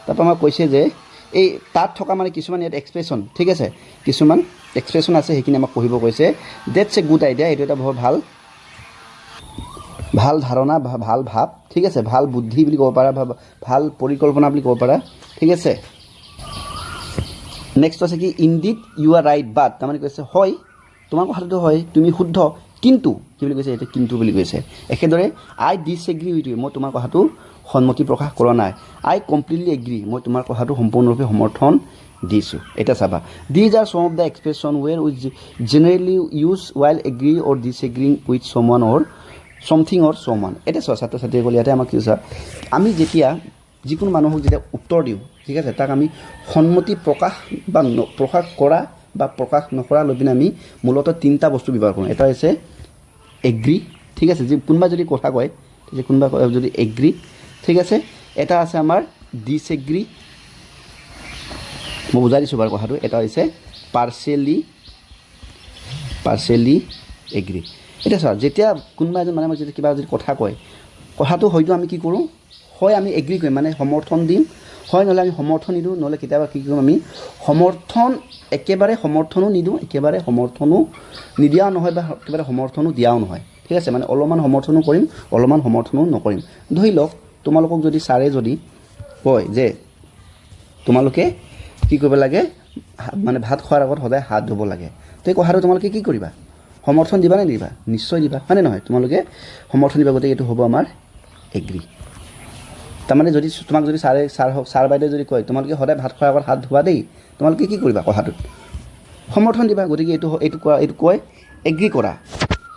তাৰপৰা আমাক কৈছে যে এই তাত থকা মানে কিছুমান ইয়াত এক্সপ্ৰেশ্যন, ঠিক আছে, কিছুমান এক্সপ্ৰেশ্যন আছে, সেইখিনি আমাক পঢ়িব কৈছে। ডেটছ এ গুড আইডিয়া, এইটো এটা বহুত ভাল ধাৰণা, ভাল ভাৱ, ঠিক আছে, ভাল বুদ্ধি বুলি ক'ব পাৰা, ভাল পৰিকল্পনা বুলি ক'ব পাৰা, ঠিক আছে। নেক্সট আছে কি, ইনডিড ইউ আৰ ৰাইট বাট, তাৰমানে কৈছে হয়, তোমাৰ কথাটো হয়, তুমি শুদ্ধ, কিন্তু কি বুলি কৈছে, এইটো কিন্তু বুলি কৈছে। একেদৰে আই ডিছএগ্ৰী উইথ ইউ, মই তোমাৰ কথাটো সন্মতি প্ৰকাশ কৰা নাই। আই কমপ্লিটলি এগ্ৰী, মই তোমাৰ কথাটো সম্পূৰ্ণৰূপে সমৰ্থন দিছোঁ। এতিয়া চাবা, these are some of the expression were with generally use while agree or disagreeing with someone or something or someone. এতিয়া চোৱা ছাত্ৰ ছাত্ৰীসকল, ইয়াতে আমাক কি চোৱা, আমি যেতিয়া যিকোনো মানুহক যেতিয়া উত্তৰ দিওঁ, ঠিক আছে, তাক আমি সন্মতি প্ৰকাশ বা প্ৰকাশ কৰা বা প্ৰকাশ নকৰা লৈ পিনে আমি মূলতঃ তিনিটা বস্তু ব্যৱহাৰ কৰোঁ। এটা হৈছে এগ্ৰী, ঠিক আছে, যি কোনোবা যদি কথা কয়, কোনোবা যদি এগ্ৰী, ঠিক আছে। এটা আছে আমাৰ ডিছএগ্ৰী, মই বুজাই দিছোঁ বাৰু কথাটো। এটা হৈছে পাৰ্চিয়েলি এগ্ৰী। এতিয়া চোৱা, যেতিয়া কোনোবা এজন মানে যেতিয়া কিবা যদি কথা কয়, কথাটো হয়তো আমি কি কৰোঁ, হয় আমি এগ্ৰী কৰিম, মানে সমৰ্থন দিম, হয়, নহ'লে আমি সমৰ্থন নিদিওঁ, নহ'লে কেতিয়াবা কি কৰোঁ, আমি একেবাৰে সমৰ্থনো নিদিওঁ, একেবাৰে সমৰ্থনো নিদিয়াও নহয়, বা একেবাৰে সমৰ্থনো দিয়াও নহয়, ঠিক আছে, মানে অলপমান সমৰ্থনো কৰিম, অলপমান সমৰ্থনো নকৰিম। ধৰি লওক, তোমালোকক যদি ছাৰে যদি কয় যে তোমালোকে কি কৰিব লাগে, মানে ভাত খোৱাৰ আগত সদায় হাত ধুব লাগে, তো এই কথাটো তোমালোকে কি কৰিবা, সমৰ্থন দিবা নে নিদিবা? নিশ্চয় দিবা, হয়নে নহয়? তোমালোকে সমৰ্থন দিবা, গতিকে এইটো হ'ব আমাৰ এগ্ৰী। তাৰমানে যদি তোমাক যদি ছাৰ বাইদেৱে যদি কয় তোমালোকে সদায় ভাত খোৱাৰ আগত হাত ধোৱা দেই, তোমালোকে কি কৰিবা, কথাটোত সমৰ্থন দিবা, গতিকে এইটো কয় এগ্ৰী কৰা।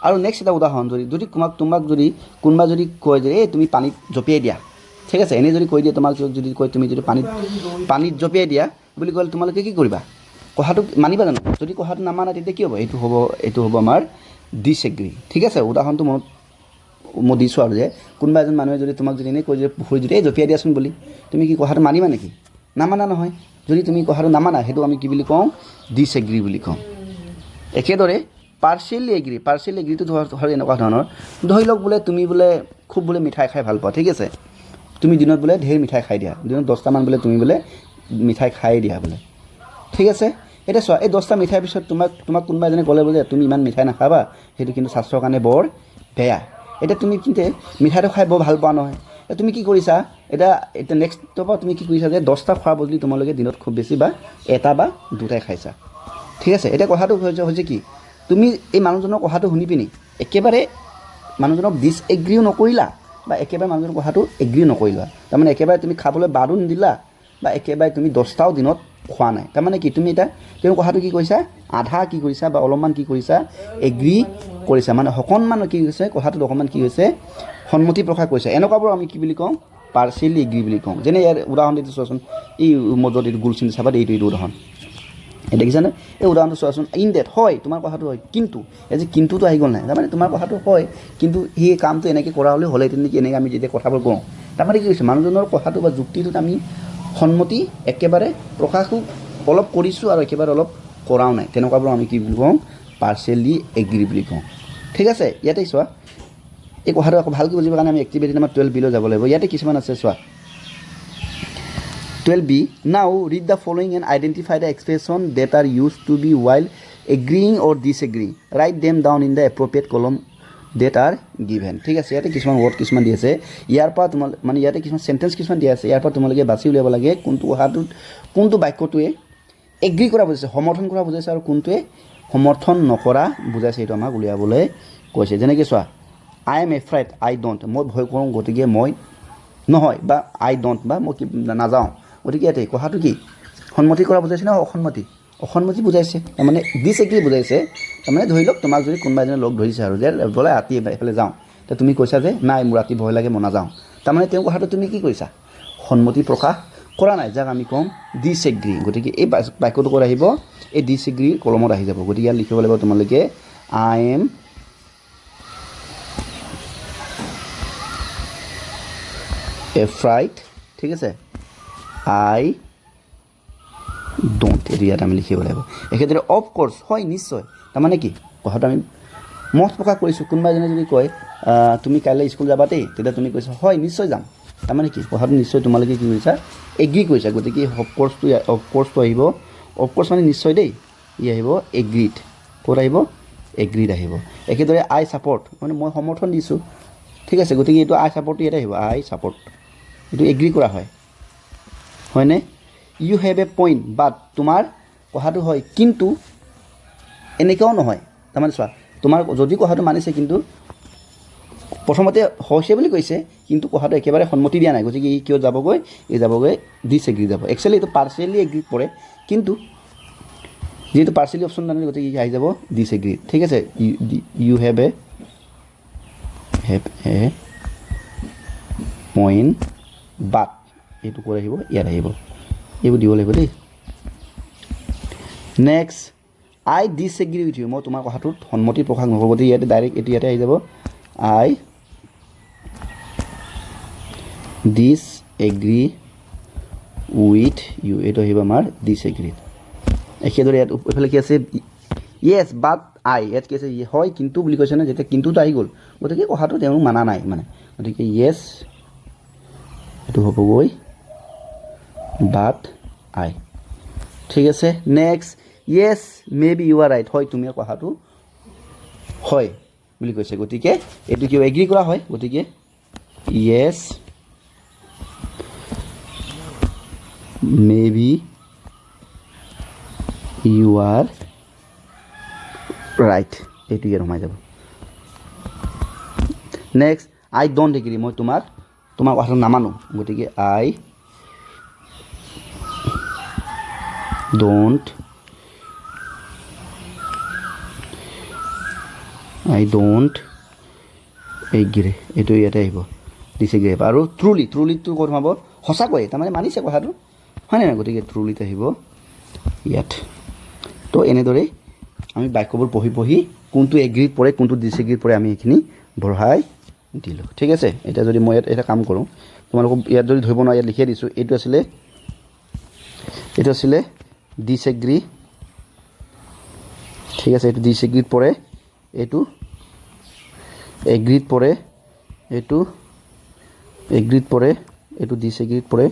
আৰু নেক্সট এটা উদাহৰণ, যদি তোমাক যদি কোনোবা যদি কয় যে এই তুমি পানীত জঁপিয়াই দিয়া, ঠিক আছে, এনেই যদি কৈ দিয়ে, তোমাক যদি কয় তুমি যদি পানীত জঁপিয়াই দিয়া বুলি ক'লে তোমালোকে কি কৰিবা, কথাটো মানিবা জানো? যদি কথাটো নামানা তেতিয়া কি হ'ব, এইটো হ'ব আমাৰ ডিছএগ্ৰী, ঠিক আছে। উদাহৰণটো মই দিছোঁ আৰু যে কোনোবা এজন মানুহে যদি তোমাক যদি এনেই কৈ যে পুখুৰীত যদি এই জঁপিয়াই দিয়াচোন বুলি, তুমি কি কথাটো মানিবা নেকি? নামানা নহয়। যদি তুমি কথাটো নামানা, সেইটো আমি কি বুলি কওঁ, ডিছএগ্ৰী বুলি কওঁ। একেদৰে পাৰ্চিয়েলি এগ্ৰীটো হ'ল এনেকুৱা ধৰণৰ, ধৰি লওক বোলে তুমি বোলে খুব বোলে মিঠাই খাই ভাল পোৱা, ঠিক আছে, তুমি দিনত বোলে ঢেৰ মিঠাই খাই দিয়া, দিনত 10টামান বোলে তুমি বোলে মিঠাই খাই দিয়া বোলে, ঠিক আছে। এতিয়া চোৱা, এই 10টা মিঠাইৰ পিছত তোমাক কোনোবা এজনে ক'লে বোলে তুমি ইমান মিঠাই নাখাবা, সেইটো কিন্তু স্বাস্থ্যৰ কাৰণে বৰ বেয়া। এতিয়া তুমি কিন্তু মিঠাইটো খাই বৰ ভাল পোৱা নহয়, তুমি কি কৰিছা, এতিয়া নেক্সটৰ পৰা তুমি কি কৰিছা যে 10টা খোৱাৰ বদলি তোমালোকে দিনত খুব বেছি বা 1টা বা 2টাই খাইছা, ঠিক আছে। এতিয়া কথাটো হৈছে কি, তুমি এই মানুহজনৰ কথাটো শুনি পিনি একেবাৰে মানুহজনক ডিছএগ্ৰীও নকৰিলা, বা একেবাৰে মানুহজনৰ কথাটো এগ্ৰী নকৰিলা, তাৰমানে একেবাৰে তুমি খাবলৈ বাদো নিদিলা, বা একেবাৰে তুমি 10টাও দিনত খোৱা নাই। তাৰমানে কি, তুমি এতিয়া তেওঁ কথাটো কি কৰিছা, আধা কি কৰিছা বা অলপমান কি কৰিছা, এগ্ৰী কৰিছা, মানে অকণমান কি হৈছে, কথাটোত অকণমান কি হৈছে, সন্মতি প্ৰকাশ কৰিছে। এনেকুৱাবোৰ আমি কি বুলি কওঁ, পাৰ্চিয়েলি এগ্ৰী বুলি কওঁ। যেনে ইয়াৰ উদাহৰণ দিছোঁ চোৱাচোন, এই মজত এইটো গোল চিনি চাবা এইটো উদাহৰণ, দেখিছানে? এই উদাহৰণটো চোৱাচোন, ইন ডেট, হয় তোমাৰ কথাটো হয়, কিন্তু এই যে কিন্তুটো আহি গ'ল নাই, তাৰমানে তোমাৰ কথাটো হয়, কিন্তু সেই কামটো এনেকৈ কৰা হ'লেহেঁতেন নেকি, এনেকৈ আমি যেতিয়া কথাবোৰ কওঁ, তাৰমানে কি হৈছে, মানুহজনৰ কথাটো বা যুক্তিটোত আমি সন্মতি একেবাৰে প্ৰকাশো অলপ কৰিছোঁ আৰু একেবাৰে অলপ কৰাও নাই, তেনেকুৱাবোৰ আমি কি বুলি কওঁ, পাৰ্চিয়েলি এগ্ৰী বুলি কওঁ, ঠিক আছে। ইয়াতে চোৱা, এই কথাটো আকৌ ভালকৈ বুজিবৰ কাৰণে আমি এক্টিভিটি নাম্বাৰ 12 বিলৈ যাব লাগিব। ইয়াতে কিছুমান আছে চোৱা, 12b. Now read the following and identify the expressions that are used to be while agreeing or disagreeing. Write them down in the appropriate column that are given. ঠিক আছে, ইয়াতে কিছুমান ৱৰ্ড কিছুমান দি আছে, ইয়াৰ পৰা তোমাৰ মানে ইয়াতে কিছুমান চেণ্টেন্স কিছুমান দিয়া আছে, ইয়াৰ পৰা তোমালোকে বাছি উলিয়াব লাগে কোনটো কথাটোত কোনটো বাক্যটোৱে এগ্ৰী কৰা বুজাইছে, সমৰ্থন কৰা বুজাইছে আৰু কোনটোৱে সমৰ্থন নকৰা বুজাইছে, এইটো আমাক উলিয়াবলৈ কৈছে। যেনেকৈ চোৱা, আই এম এফ্ৰাইড, আই ডণ্ট, মই ভয় কৰোঁ গতিকে মই নহয়, বা আই ডণ্ট বা মই নাযাওঁ, গতিকে ইয়াতে কথাটো কি সন্মতি কৰা বুজাইছে না অসন্মতি? অসন্মতি বুজাইছে, তাৰমানে ডিছএগ্ৰী বুজাইছে। তাৰমানে ধৰি লওক তোমাক যদি কোনোবা এজনে লগ ধৰিছে আৰু যে বোলে ৰাতি এইফালে যাওঁ, তো তুমি কৈছা যে নাই মোৰ ৰাতি ভয় লাগে মই নাযাওঁ, তাৰমানে তেওঁ কথাটো তুমি কি কৰিছা সন্মতি প্ৰকাশ কৰা নাই, যাক আমি ক'ম ডিছএগ্ৰী। গতিকে এই বাক্যটো ক'ত আহিব, এই ডিছএগ্ৰীৰ কলমত আহি যাব। গতিকে ইয়াত লিখিব লাগিব তোমালোকে আই এম এফ্ৰাইড, ঠিক আছে, আই ডোণ্ট, এইটো ইয়াত আমি লিখিব লাগিব। একেদৰে অফক'ৰ্ছ, হয় নিশ্চয়, তাৰমানে কি কথাটো আমি মত প্ৰকাশ কৰিছোঁ। কোনোবা এজনে যদি কয় তুমি কাইলৈ স্কুল যাবা দেই, তেতিয়া তুমি কৈছা হয় নিশ্চয় যাম, তাৰমানে কি কথাটো নিশ্চয় তোমালোকে কি কৰিছা এগ্ৰী কৰিছা। গতিকে অফক'ৰ্ছটো আহিব, অফক'ৰ্ছ মানে নিশ্চয় দেই, ই আহিব এগ্ৰীড, ক'ত আহিব এগ্ৰীড আহিব। একেদৰে আই ছাপৰ্ট, মানে মই সমৰ্থন দিছোঁ, ঠিক আছে, গতিকে এইটো আই ছাপৰ্টটো ইয়াতে আহিব, আই ছাপৰ্ট, এইটো এগ্ৰী কৰা হয়, হয়নে? ইউ হেভ এ পইণ্ট, বাট, তোমাৰ কথাটো হয় কিন্তু এনেকুৱাও নহয়, তাৰমানে চোৱা তোমাৰ যদি কথাটো মানিছে কিন্তু প্ৰথমতে হৈছে বুলি কৈছে কিন্তু কথাটো একেবাৰে সন্মতি দিয়া নাই, গতিকে ই কিয় যাবগৈ, এই যাবগৈ ডিছএগ্ৰী যাব। একচুৱেলি এইটো পাৰ্চিয়েলি এগ্ৰীত পৰে, কিন্তু যিহেতু পাৰ্চিয়েলি অপশ্যন নানে গতিকে ই আহি যাব ডিছএগ্ৰী, ঠিক আছে। ইউ হেভ এ পইণ্ট বাট, এইটো ক'ত আহিব ইয়াত আহিব, এইবোৰ দিব লাগিব দেই। নেক্সট, আই ডিছএগ্ৰী উইথ ইউ, মই তোমাৰ কথাটোত সন্মতি প্ৰকাশ নকৰোঁ, গতিকে ইয়াতে ডাইৰেক্ট এইটো ইয়াতে আহি যাব আই ডিছএগ্ৰী উইথ ইউ, এইটো আহিব আমাৰ ডিছএগ্ৰী। একেদৰে ইয়াত এইফালে কি আছে য়েছ বাট আই, ইয়াত কি আছে হয় কিন্তু বুলি কৈছে নহয়, যেতিয়া কিন্তুটো আহি গ'ল গতিকে কথাটো তেওঁ মানা নাই মানে, গতিকে য়েছ এইটো হ'বগৈ বাট আই, ঠিক আছে। Next, yes may be you are right, হয় তুমি কথাটো হয় বুলি কৈছে, গতিকে এইটো কিয় এগ্ৰী কৰা হয়, গতিকে yes may be you are right, এইটো ইয়াত সোমাই যাব। নেক্সট, আই ডণ্ট এগ্ৰী, মই তোমাৰ কথাটো নামানো, গতিকে আই ডণ্ট এগ্ৰী, এইটো ইয়াতে আহিব ডিছএগ্ৰী আহিব। আৰু ট্ৰুলিটো ক'ত সোমাব, সঁচাকৈ তাৰমানে মানিছে কথাটো, হয়নে নাই, গতিকে ট্ৰুলিত আহিব ইয়াত। তো এনেদৰেই আমি বাক্যবোৰ পঢ়ি কোনটো এগ্ৰীত পৰে কোনটো ডিছএগ্ৰীত পৰে আমি এইখিনি বঢ়াই দিলোঁ, ঠিক আছে। এতিয়া যদি মই ইয়াত এটা কাম কৰোঁ, তোমালোকক ইয়াত যদি ধৰিব নোৱাৰা ইয়াত লিখিয়ে দিছোঁ, এইটো আছিলে ডিছএগ্ৰী, ঠিক আছে, এইটো ডিছএগ্ৰীত পৰে, এইটো এগ্ৰীত পৰে, এইটো এগ্ৰীত পৰে, এইটো ডিছএগ্ৰীত পৰে,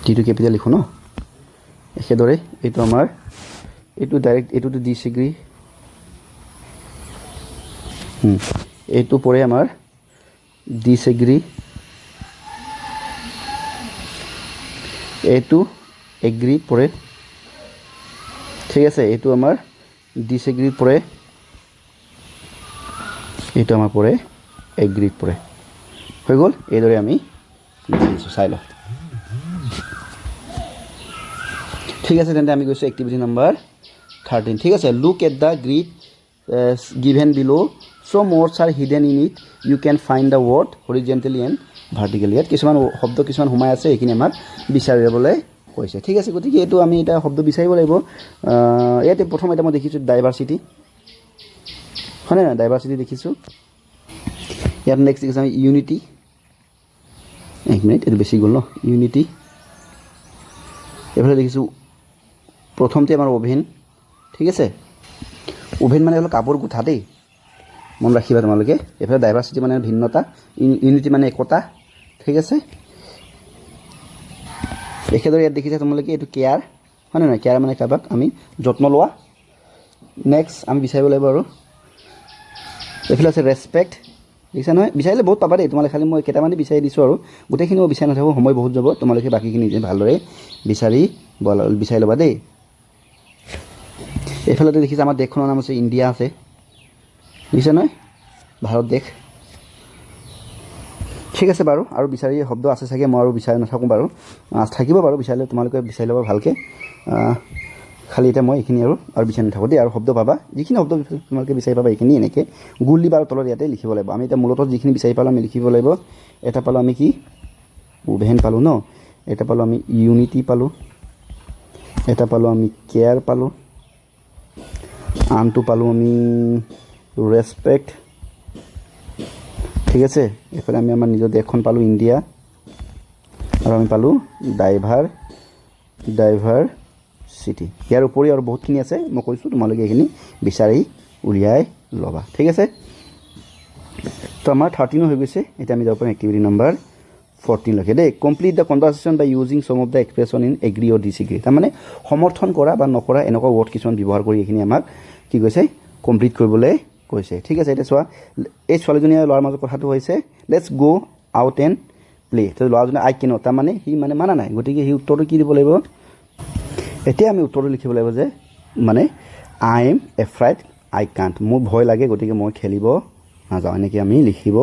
টিটো কেপিটেল লিখোঁ ন। একেদৰে এইটো আমাৰ এইটো ডাইৰেক্ট এইটোতো ডিছএগ্ৰী, এইটো পৰে আমাৰ ডিছএগ্ৰী, এইটো এগ্ৰীত পৰে, ঠিক আছে, এইটো আমাৰ ডিছএগ্ৰীত পৰে, এইটো আমাৰ পৰে এগ্ৰীত পৰে, হৈ গ'ল। এইদৰে আমি লিখিছোঁ, চাই লওঁ, ঠিক আছে। তেন্তে আমি গৈছোঁ এক্টিভিটি নম্বৰ 13, ঠিক আছে। Look at the grid given below' so' words are hidden in it, you can find the word horizontally and vertically, ইয়াত কিছুমান শব্দ কিছুমান সোমাই আছে, এইখিনি আমাক বিচাৰি যাবলৈ কৈছে, ঠিক আছে। গতিকে এইটো আমি এটা শব্দ বিচাৰিব লাগিব। ইয়াতে প্ৰথম এটা মই দেখিছোঁ ডাইভাৰ্চিটি, হয়নে নাই, ডাইভাৰ্চিটি দেখিছোঁ। ইয়াত নেক্সট দেখিছোঁ আমি ইউনিটি, এক মিনিট এইটো বেছি গ'ল ন, ইউনিটি। এইফালে দেখিছোঁ প্ৰথমতে আমাৰ অভেন, ঠিক আছে, অভেন মানে হ'ল কাপোৰ গুঠা দেই, মন ৰাখিবা তোমালোকে। এইফালে ডাইভাৰ্চিটি মানে ভিন্নতা, ইউনিটি মানে একতা, ঠিক আছে। একেদৰে ইয়াত দেখিছা তোমালোকে এইটো কেয়াৰ হয়নে নহয় কেয়াৰ মানে কাৰোবাক আমি যত্ন লোৱা নেক্সট আমি বিচাৰিব লাগিব আৰু এইফালে আছে ৰেচপেক্ট দেখিছা নহয় বিচাৰিলে বহুত পাবা দেই তোমালোকে খালি মই কেইটামানে বিচাৰি দিছোঁ আৰু গোটেইখিনি মই বিচাৰি নাথাকোঁ সময় বহুত যাব তোমালোকে বাকীখিনি নিজে ভালদৰে বিচাৰি ল'বা দেই এইফালে দেখিছা আমাৰ দেশখনৰ নাম আছে ইণ্ডিয়া আছে দেখিছা নহয় ভাৰত দেশ ঠিক আছে বাৰু আৰু বিচাৰি শব্দ আছে চাগে মই আৰু বিচাৰি নাথাকোঁ বাৰু থাকিব বাৰু বিচাৰিলে তোমালোকে বিচাৰি ল'বা ভালকৈ খালি এতিয়া মই এইখিনি আৰু বিচাৰি নাথাকোঁ দেই আৰু শব্দ পাবা যিখিনি শব্দ তোমালোকে বিচাৰি পাবা এইখিনি এনেকৈ গোল দিবা আৰু তলত ইয়াতে লিখিব লাগিব আমি এতিয়া মূলতঃ যিখিনি বিচাৰি পালোঁ আমি লিখিব লাগিব এটা পালোঁ আমি কি উভেন পালোঁ ন এটা পালোঁ আমি ইউনিটি পালোঁ এটা পালোঁ আমি কেয়াৰ পালোঁ আনটো পালোঁ আমি ৰেচপেক্ট ঠিক আছে এইফালে আমি আমাৰ নিজৰ দেশখন পালোঁ ইণ্ডিয়া আৰু আমি পালোঁ ডাইভাৰচিটি ইয়াৰ উপৰিও আৰু বহুতখিনি আছে মই কৈছোঁ তোমালোকে এইখিনি বিচাৰি উলিয়াই ল'বা ঠিক আছে তো আমাৰ 13 হৈ গৈছে এতিয়া আমি যাব পাৰিম এক্টিভিটি নম্বৰ 14 লৈকে দেই complete the conversation by using some of the expression in agree or disagree তাৰমানে সমৰ্থন কৰা বা নকৰা এনেকুৱা ৱৰ্ড কিছুমান ব্যৱহাৰ কৰি এইখিনি আমাক কি কৈছে কমপ্লিট কৰিবলৈ কৈছে ঠিক আছে এতিয়া চোৱা এই ছোৱালীজনীয়ে ল'ৰাৰ মাজত কথাটো হৈছে let's go' out and play তো ল'ৰাজনে আই কেন তাৰমানে সি মানে মানা নাই গতিকে সি উত্তৰটো কি দিব লাগিব এতিয়া আমি উত্তৰটো লিখিব লাগিব যে মানে আই এম এফ্ৰাইড আই কাণ্ট মোৰ ভয় লাগে গতিকে মই খেলিব নাযাওঁ এনেকৈ আমি লিখিব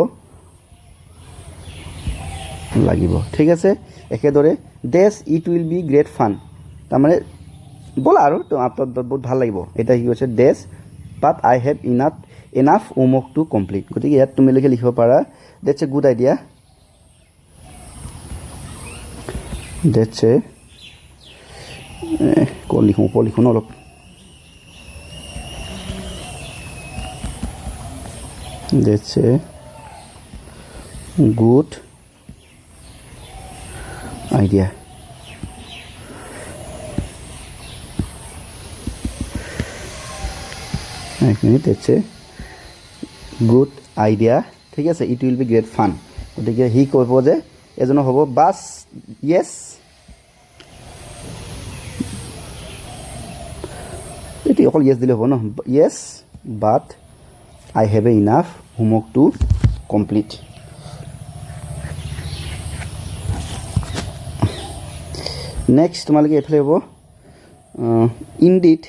লাগিব ঠিক আছে একেদৰে dash it will be great fun তাৰমানে ব'লা আৰু বহুত ভাল লাগিব এতিয়া কি কৈছে dash but I have enough homework to complete গতিকে ইয়াত তোমালোকে লিখিব পাৰা that's a good idea that's a ওপৰ লিখোঁ ন অলপ ডেটছ এ গুড আইডিয়া এক মিনিট ডেটছ এ গুড আইডিয়া ঠিক আছে it will be great fun গতিকে সি ক'ব যে এজনৰ হ'ব বাছ য়েছ এইটো অকল য়েছ দিলে হ'ব ন yes but I have a enough homework to complete next তোমালোকে এইফালে হ'ব indeed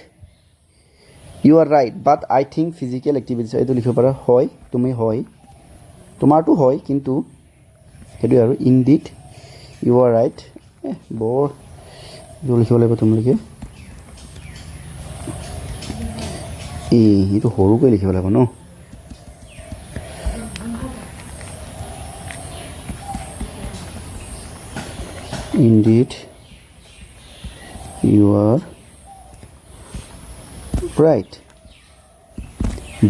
you are right but I think physical activities এইটো লিখিব পাৰা হয় তুমি হয় তোমাৰতো হয় কিন্তু সেইটোৱে আৰু ইনডিড ইউ আৰ ৰাইট বৰ লিখিব লাগিব তোমালোকে এইটো সৰুকৈ লিখিব লাগিব ন indeed you are right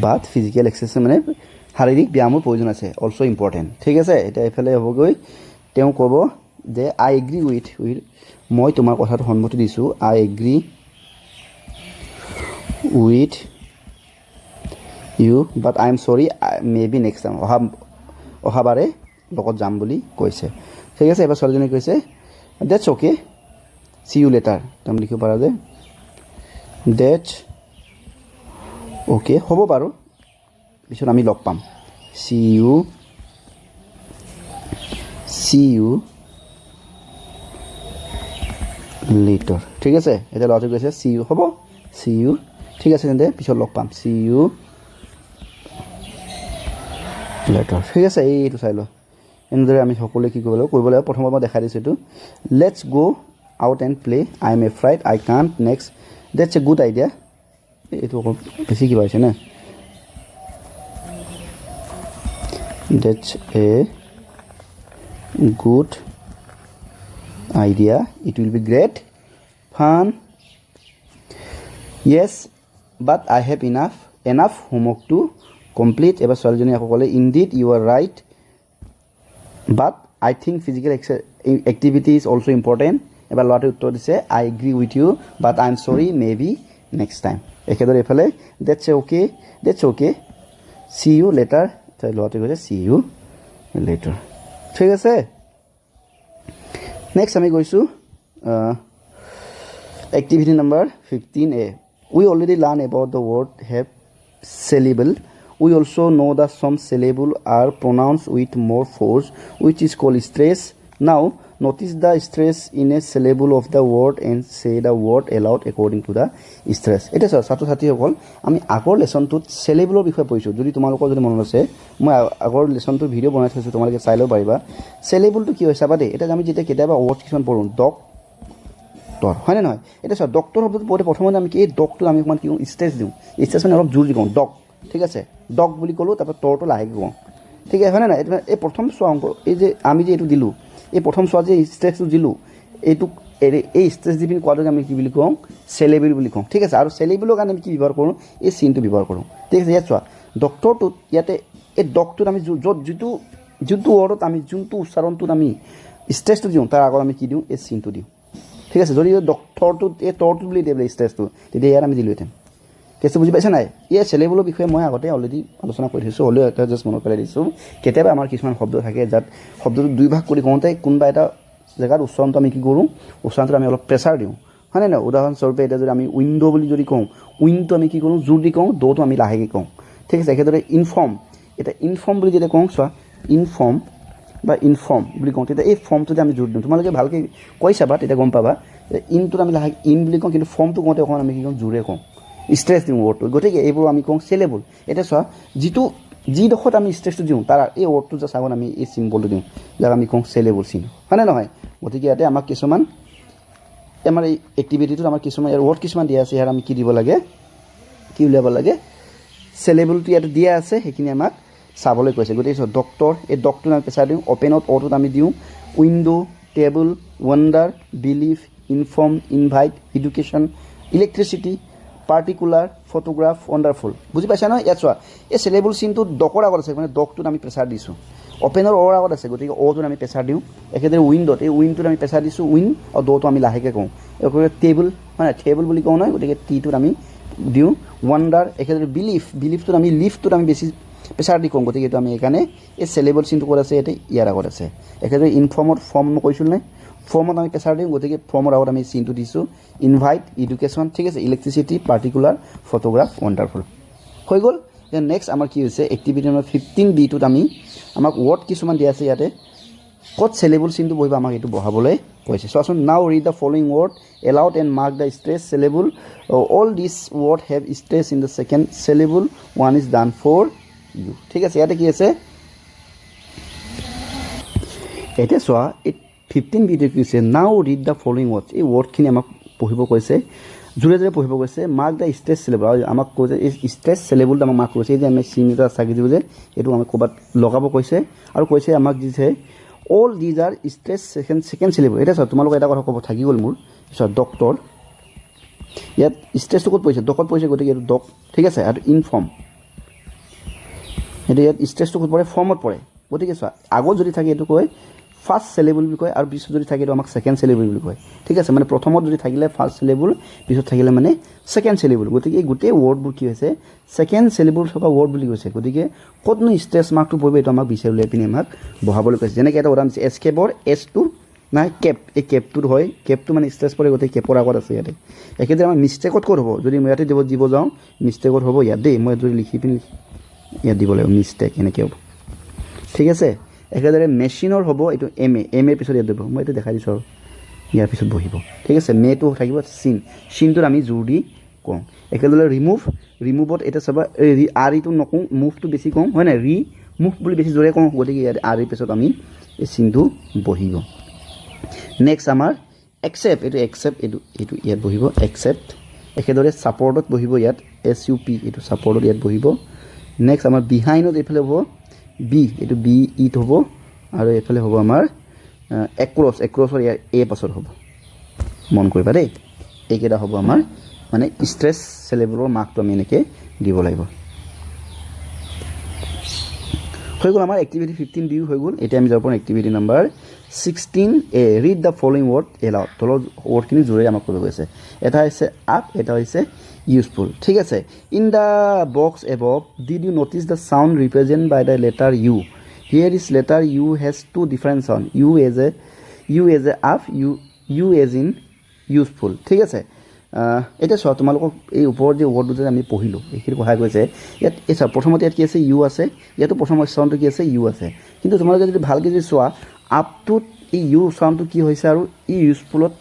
but physical exercise মানে শাৰীৰিক ব্যায়ামৰ প্ৰয়োজন আছে অলছ' ইম্পৰ্টেণ্ট ঠিক আছে এতিয়া এইফালে হ'বগৈ তেওঁ ক'ব যে আই এগ্ৰি উইথ মই তোমাৰ কথাটো সন্মতি দিছোঁ I agree with you but I am sorry may be next time অহাবাৰে লগত যাম বুলি কৈছে ঠিক আছে এবাৰ ছোৱালীজনীয়ে কৈছে that's okay see you later তুমি লিখিব পাৰা যে ডেটছ অ'কে হ'ব বাৰু পিছত আমি লগ পাম চি ইউ লেটাৰ ঠিক আছে এতিয়া ল'ৰাটোৱে কৈছে চি ইউ হ'ব চি ইউ ঠিক আছে তেন্তে পিছত লগ পাম চি ইউ লেটাৰ ঠিক আছে এইটো চাই লোৱা এনেদৰে আমি সকলোৱে কি কৰিব লাগিব প্ৰথমবাৰ মই দেখাই দিছোঁ এইটো let's go' out and play I am afraid I can't next that's a good idea এইটো অকণ বেছি কিবা হৈছে নে that's a good idea it will be great fun yes but I have enough homework to complete এবাৰ ছোৱালীজনী আকৌ ক'লে indeed you are right but I think physical activity is also' important এবাৰ ল'ৰাটোৱে উত্তৰ দিছে I agree with you but I am sorry may be next time একেদৰে এইফালে that's okay see you later ল'ৰাটোৱে কৈছে চি ইউ লেটাৰ ঠিক আছে নেক্সট আমি গৈছোঁ Activity number 15A. We already learned about the word have syllable. We also know that some syllable are pronounced with more force, which is called stress. Now, notice the stress in a syllable of the word and say the word aloud according to the stress. এটা sir ছাত্ৰছাত্ৰীসকল আমি আগৰ লেসনটোত syllable বিষয়ে পঢ়িছোঁ যদি তোমালোকৰ যদি মনত আছে মই আগৰ লেসনটোৰ ভিডিঅ' বনাই থৈছোঁ তোমালোকে চাই ল'ব পাৰিবা syllable কি হয় চাবা দেই এটা আমি যেতিয়া কেতিয়াবা ৱৰ্ড কিছুমান পঢ়োঁ ডক্টৰ হয়নে নহয় এটা স্যাৰ ডক্টৰ শব্দটো পঢ়োঁতে প্ৰথমতে আমি কি এই ডকটো আমি অকণমান কি ষ্ট্ৰেছ দিওঁ ষ্ট্ৰেছ মানে অলপ জোৰ দি কওঁ ডক ঠিক আছে ডগ বুলি ক'লোঁ তাৰপৰা টৰটো লাহেকৈ কওঁ ঠিক আছে হয়নে নাই এই প্ৰথম চোৱা অংক এই যে আমি যে এইটো দিলোঁ এই প্ৰথম চোৱা যে ষ্ট্ৰেছটো দিলোঁ এইটোক এই ষ্ট্ৰেছ দি পিনি কোৱাটোক আমি কি বুলি কওঁ চেলেবল বুলি কওঁ ঠিক আছে আৰু চেলেবলৰ কাৰণে আমি কি ব্যৱহাৰ কৰোঁ এই চিনটো ব্যৱহাৰ কৰোঁ ঠিক আছে ইয়াত চোৱা ডক্টৰটোত ইয়াতে এই ডকটোত আমি য'ত যোনটো ৱৰ্ডত আমি যোনটো উচ্চাৰণটোত আমি ষ্ট্ৰেছটো দিওঁ তাৰ আগত আমি কি দিওঁ এই চিনটো দিওঁ ঠিক আছে যদি ডক্টৰটোত এই টৰটো বুলি দিয়ে বোলে ষ্ট্ৰেছটো তেতিয়া ইয়াত আমি দিলোঁহেঁতেন কেছটো বুজি পাইছে নাই এই চেলেবলৰ বিষয়ে মই আগতে অলৰেডি আলোচনা কৰি থৈছোঁ হ'লেও এটা জাষ্ট মনত পেলাই দিছোঁ কেতিয়াবা আমাৰ কিছুমান শব্দ থাকে যাত শব্দটো দুই ভাগ কৰি কওঁতে কোনোবা এটা জেগাত উচ্চাৰণটো আমি কি কৰোঁ উচ্চাৰণটো আমি অলপ প্ৰেছাৰ দিওঁ হয়নে নহয় উদাহৰণস্বৰূপে এতিয়া যদি আমি উইণ্ড' বুলি যদি কওঁ উইণ্ডটো আমি কি কৰোঁ জোৰ দি কওঁ দ'টো আমি লাহেকৈ কওঁ ঠিক আছে একেদৰে ইনফৰ্ম এতিয়া ইনফৰ্ম বুলি যেতিয়া কওঁ চোৱা ইনফৰ্ম বা ইনফৰ্ম বুলি কওঁ তেতিয়া এই ফৰ্মটোতে আমি জোৰ দিওঁ তোমালোকে ভালকৈ কৈ চাবা তেতিয়া গম পাবা ইনটোত আমি লাহে ইন বুলি কওঁ কিন্তু ফৰ্মটো কওঁতে অকণমান আমি কি কওঁ জোৰে কওঁ ষ্ট্ৰেছ দিওঁ ৱৰ্ডটো গতিকে এইবোৰ আমি কওঁ চেলেবল এতিয়া চোৱা যিডোখৰত আমি ষ্ট্ৰেছটো দিওঁ তাৰ এই ৱৰ্ডটো জাষ্ট আগত আমি এই চিম্বলটো দিওঁ যাক আমি কওঁ চেলেবল চিন হয়নে নহয় গতিকে ইয়াতে আমাক কিছুমান আমাৰ এই এক্টিভিটিটোত আমাৰ কিছুমান ইয়াৰ ৱৰ্ড কিছুমান দিয়া আছে ইয়াত আমি কি দিব লাগে কি উলিয়াব লাগে চেলেবলটো ইয়াতে দিয়া আছে সেইখিনি আমাক চাবলৈ কৈছে গতিকে চোৱা ডক্টৰ এই ডক্টৰটো আমি প্ৰেছাৰ দিওঁ অ'পেনত অ'টোত আমি দিওঁ window' table wonder believe inform invite education electricity particular photograph wonderful বুজি পাইছা নহয় ইয়াত চোৱা এই চেলেবল চিনটো ডকৰ আগত আছে মানে ডকটোত আমি প্ৰেছাৰ দিছোঁ অ'পেনৰ অ'ৰ আগত আছে গতিকে অ'টোত আমি প্ৰেছাৰ দিওঁ একেদৰে উইণ্ডত এই উইণ্ডটোত আমি প্ৰেছাৰ দিছোঁ উইন আৰু দ'টো আমি লাহেকৈ কওঁ একেদৰে টেবল হয় টেবল বুলি কওঁ নহয় গতিকে টিটোত আমি দিওঁ ৱাণ্ডাৰ একেদৰে বিলিভটোত আমি লিফটোত আমি বেছি প্ৰেছাৰ দি কওঁ গতিকে এইটো আমি সেইকাৰণে এই চেলেবল চিনটো ক'ত আছে ইয়াতে ইয়াৰ আগত আছে একেদৰে ইনফৰ্মত ফৰ্ম মই কৈছিলোঁ নাই ফৰ্মত আমি প্ৰেছাৰ দিওঁ গতিকে ফৰ্মৰ আগত আমি চিনটো দিছোঁ ইনভাইট এডুকেশ্যন ঠিক আছে ইলেক্ট্ৰিচিটি পাৰ্টিকুলাৰ ফটোগ্ৰাফ ৱাণ্ডাৰফুল হৈ গ'ল এতিয়া নেক্সট আমাৰ কি হৈছে এক্টিভিটি নম্বৰ 15B আমি আমাক ৱৰ্ড কিছুমান দিয়া আছে ইয়াতে ক'ত চেলেবল চিনটো বহিব আমাক এইটো বহাবলৈ কৈছে চোৱাচোন now read the following word aloud and mark the stress syllable all this word have stress in the second syllable one is done for you ঠিক আছে ইয়াতে কি আছে এতিয়া চোৱা এই 15B কি হৈছে নাও ৰিড দ্য ফলোয়িং ৱৰ্ডছ এই ৱৰ্ডখিনি আমাক পঢ়িব কৈছে জোৰে জোৰে পঢ়িব কৈছে মাৰ্ক দ্য ষ্ট্ৰেছ চেলেবল আৰু আমাক কৈছে এই ষ্ট্ৰেছ চেলেবলটো আমাক মাৰ্ক কৈছে এই যে আমি চিন এটা চাকি দিওঁ যে এইটো আমাক ক'ৰবাত লগাব কৈছে আৰু কৈছে আমাক দিছে all these are stress second syllable এতিয়া চোৱা তোমালোকৰ এটা কথা ক'ব থাকি গ'ল মোৰ চোৱা ডক্টৰ ইয়াত ষ্ট্ৰেছটো ক'ত পৰিছে ডকত পৰিছে গতিকে এইটো ডক ঠিক আছে আৰু ইনফৰ্ম সেইটো ইয়াত ষ্ট্ৰেছটো ক'ত পৰে ফৰ্মত পৰে গতিকে চোৱা আগত যদি থাকে এইটো কয় ফাৰ্ষ্ট চেলেবল বুলি কয় আৰু পিছত যদি থাকে এইটো আমাক ছেকেণ্ড চেলেবল বুলি কয় ঠিক আছে মানে প্ৰথমত যদি থাকিলে ফাৰ্ষ্ট চেলেবল পিছত থাকিলে মানে ছেকেণ্ড চেলেবল গতিকে এই গোটেই ৱৰ্ডবোৰ কি হৈছে ছেকেণ্ড চেলেবল থকা ৱৰ্ড বুলি কৈছে গতিকে ক'তনো ষ্ট্ৰেছ মাৰ্কটো পৰিব এইটো আমাক বিচাৰি উলিয়াই পিনি আমাক বহাবলৈ কৈছে যেনেকৈ এটা উদাহৰণ দিছে এস্কেপৰ এছটো নাই কেপ এই কেপটোত হয় কেপটো মানে ষ্ট্ৰেছ পৰে গতিকে কেপৰ আগত আছে ইয়াতে একেদৰে আমাৰ মিষ্টেকত ক'ত হ'ব যদি মই ইয়াতে দিব যাওঁ মিষ্টেকত হ'ব ইয়াত দেই মই যদি লিখি পিনি ইয়াত দিব লাগিব মিষ্টেক এনেকৈ হ'ব ঠিক আছে একেদৰে মেচিনৰ হ'ব এইটো এম এৰ পিছত ইয়াত দিব মই এইটো দেখাই দিছোঁ আৰু ইয়াৰ পিছত বহিব ঠিক আছে মেটো থাকিব চিনটোত আমি জোৰ দি কওঁ একেদৰে ৰিমুভত এতিয়া চাবা আৰ ইটো নকওঁ মুভটো বেছি কওঁ হয় নাই মুভ বুলি বেছি জোৰে কওঁ গতিকে ইয়াত আৰ ইৰ পিছত আমি এই চিনটো বহিব নেক্সট আমাৰ একচেপ্ট এইটো ইয়াত বহিব একচেপ্ট একেদৰে ছাপৰ্টত বহিব ইয়াত SUP এইটো ছাপৰ্টত ইয়াত বহিব নেক্সট আমাৰ বিহাইণ্ডত এইফালে হ'ব বি এইটো বি ইত হ'ব আৰু এইফালে হ'ব আমাৰ এক্ৰছৰ ইয়াৰ এ পাছত হ'ব মন কৰিবা দেই এইকেইটা হ'ব আমাৰ মানে ষ্ট্ৰেছ চেলেবলৰ মাৰ্কটো আমি এনেকৈ দিব লাগিব হৈ গ'ল আমাৰ এক্টিভিটি 15B হৈ গ'ল এতিয়া আমি যাব পাৰোঁ activity number 16A read the following word aloud তলৰ ৱৰ্ডখিনি জোৰে আমাক কৰিব গৈছে এটা হৈছে আপ এটা হৈছে ইউজফুল ঠিক আছে in the box above did you notice the sound represent by the letter U here is letter U has two different sound U as a up U as in useful ঠিক আছে এতিয়া চোৱা তোমালোকক এই ওপৰত যে ৱৰ্ডটো যে আমি পঢ়িলোঁ এইখিনি সহায় কৰিছে ইয়াত এই চোৱা প্ৰথমতে ইয়াত কি আছে ইউ আছে ইয়াতো প্ৰথম উচ্চাৰণটো কি আছে ইউ আছে কিন্তু তোমালোকে যদি ভালকৈ যদি চোৱা আপটোত এই ইউ উচ্চাৰণটো কি হৈছে আৰু ই ইউজফুলত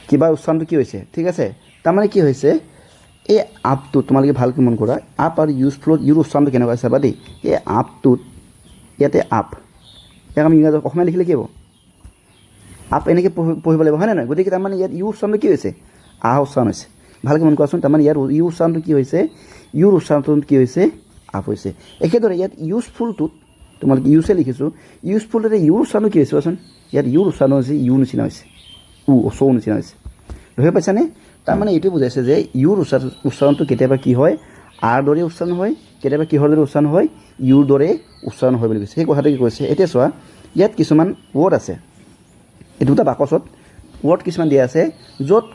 কিবা উচ্চাৰণটো কি হৈছে ঠিক আছে তাৰমানে কি হৈছে এই আপটোত তোমালোকে ভালকৈ মন কৰা আপ আৰু ইউজফুলত ইউৰ উচ্চাৰণটো কেনেকুৱা চাবা দেই এই আপটোত ইয়াতে আপ ইয়াক আমি ইংৰাজীত অসমীয়া লিখিলে কি হ'ব আপ এনেকৈ পঢ়িব লাগিব হয় নে নহয় গতিকে তাৰমানে ইয়াত ইউ উচ্চাৰণটো কি হৈছে আহ উচ্চাৰণ হৈছে ভালকৈ মন কৰাচোন তাৰমানে ইয়াত ইউ উচ্চাৰণটো কি হৈছে ইউৰ উচ্চাৰণটো কি হৈছে আপ হৈছে একেদৰে ইয়াত ইউজফুলটোত তোমালোকে ইউজে লিখিছোঁ ইউজফুলটোতে ইউৰ উচ্চাৰণটো কি হৈছে চোৱাচোন ইয়াত ইউৰ উচ্চাৰণ হৈছে ইউ নিচিনা হৈছে চৌ নিচিনা হৈছে ধৰি পাইছানে তাৰমানে এইটো বুজাইছে যে ইউৰ উচ্চাৰণটো কেতিয়াবা কি হয় আৰ দৰে উচ্চাৰণ হয় কেতিয়াবা কিহৰ দৰে উচ্চাৰণ হয় ইউৰ দৰে উচ্চাৰণ হয় বুলি কৈছে সেই কথাটো কি কৈছে এতিয়া চোৱা ইয়াত কিছুমান ৱৰ্ড আছে এই দুটা বাকচত ৱৰ্ড কিছুমান দিয়া আছে য'ত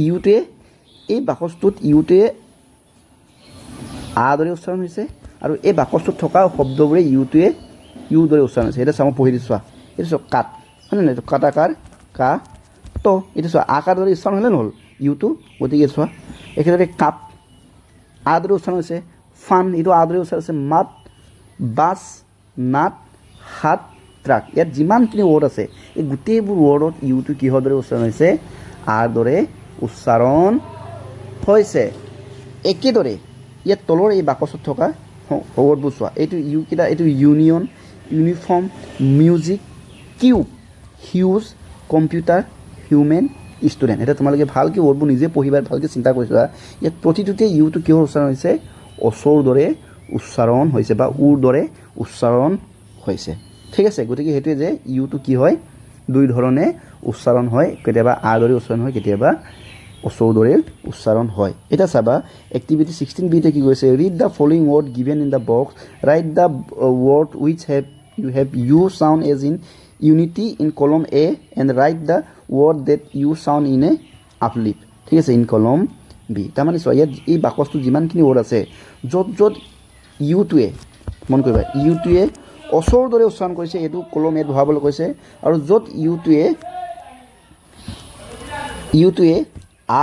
ইউটোৱে এই বাকচটোত ইউটোৱে আ দৰে উচ্চাৰণ হৈছে আৰু এই বাকচটোত থকা শব্দবোৰে ইউটোৱে ইউৰ দৰে উচ্চাৰণ হৈছে এতিয়া চোৱা মই পঢ়ি দিছোঁ চোৱা এইটো চোৱা কাট হয়নে নাই কাট আকাৰ কা ত এইটো চোৱা আকাৰ দৰে উচ্চাৰণ হ'লে নহ'ল ইউটো গতিকে চোৱা একেদৰে কাপ আ দৰে উচ্চাৰণ হৈছে ফান এইটো আ দৰে উচ্চাৰণ হৈছে মাত বাছ নাট হাত ট্ৰাক ইয়াত যিমানখিনি ৱৰ্ড আছে এই গোটেইবোৰ ৱৰ্ডত ইউটো কিহৰ দৰে উচ্চাৰণ হৈছে আৰ দৰে উচ্চাৰণ হৈছে একেদৰে ইয়াত তলৰ এই বাকচত থকা ৱৰ্ডবোৰ চোৱা এইটো ইউ কেইটা এইটো union uniform music cube huge computer human student এতিয়া তোমালোকে ভালকৈ ৱৰ্ডবোৰ নিজে পঢ়িবা ভালকৈ চিন্তা কৰিছা ইয়াত প্ৰতিটোতে ইউটো কিহৰ উচ্চাৰণ হৈছে অচৰ দৰে উচ্চাৰণ হৈছে বা উৰ দৰে উচ্চাৰণ হৈছে ঠিক আছে গতিকে সেইটোৱে যে ইউটো কি হয় দুই ধৰণে উচ্চাৰণ হয় কেতিয়াবা আৰ দৰে উচ্চাৰণ হয় কেতিয়াবা অচৰ দৰে উচ্চাৰণ হয় এতিয়া চাবা এক্টিভিটি 16bতে কি কৈছে read the following word given in the box write the word which have you sound as in unity in column A and write the word that you sound in a uplift ঠিক আছে in column B তাৰমানে চোৱা ইয়াত এই বাকচটোত যিমানখিনি word আছে য'ত য'ত ইউটোৱে মন কৰিবা ইউটোৱে অচৰ দৰে উচ্চাৰণ কৰিছে এইটো কলম এত ভৰাবলৈ কৈছে আৰু য'ত ইউটোৱে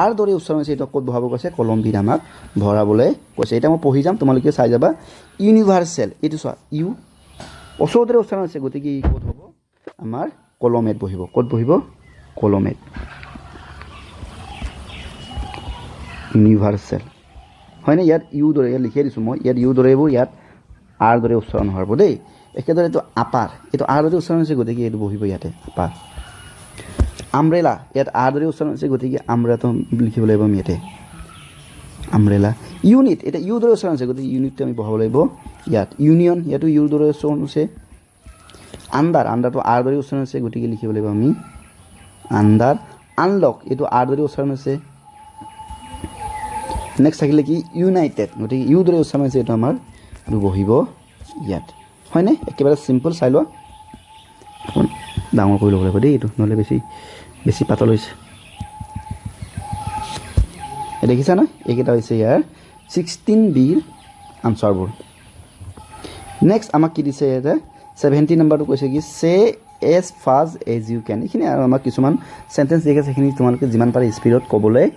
আৰ দৰে উচ্চাৰণ হৈছে এইটো ক'ত ভৰাব কৈছে কলম বিত আমাক ভৰাবলৈ কৈছে এতিয়া মই পঢ়ি যাম তোমালোকে চাই যাবা ইউনিভাৰ্চেল এইটো চোৱা ইউ অচৰ দৰে উচ্চাৰণ হৈছে গতিকে ই ক'ত হ'ব আমাৰ কলম এত বহিব ক'ত বহিব কলম এত ইউনিভাৰ্চেল হয়নে ইয়াত ইউ দৰে ইয়াত লিখিয়ে দিছোঁ মই ইয়াত ইউ দৰেবোৰ ইয়াত আৰ দৰে উচ্চাৰণ হ'ব দেই একেদৰে এইটো আপাৰ এইটো আৰ দৰে উচ্চাৰণ হৈছে গতিকে এইটো বহিব ইয়াতে আপাৰ আমব্ৰেলা ইয়াত আৰ দৰে উচ্চাৰণ হৈছে গতিকে আমব্ৰেলাটো লিখিব লাগিব আমি ইয়াতে আমব্ৰেলা ইউনিট এতিয়া ইউ দৰে উচ্চাৰণ হৈছে গতিকে ইউনিটটো আমি বহাব লাগিব ইয়াত ইউনিয়ন ইয়াতো ইউৰ দৰে উচ্চাৰণ হৈছে আণ্ডাৰটো আৰ দৰে উচ্চাৰণ হৈছে গতিকে লিখিব লাগিব আমি আণ্ডাৰ আনলক এইটো আৰ দৰে উচ্চাৰণ হৈছে নেক্সট থাকিলে কি ইউনাইটেড গতিকে ইউ দৰে উচ্চাৰণ হৈছে এইটো আমাৰ আৰু বহিব ইয়াত হয়নে একেবাৰে চিম্পল চাই লোৱা অকণ ডাঙৰ কৰি ল'ব লাগিব দেই এইটো নহ'লে বেছি পাতল হৈছে দেখিছা নহয় এইকেইটা হৈছে ইয়াৰ 16bৰ আনচাৰবোৰ নেক্সট আমাক কি দিছে ইয়াতে 70 নম্বৰটো কৈছে কি চে এজ ফাষ্ট এজ ইউ কেন এইখিনি আৰু আমাক কিছুমান চেণ্টেঞ্চ দি আছে সেইখিনি তোমালোকে যিমান পাৰে স্পীডত ক'বলৈ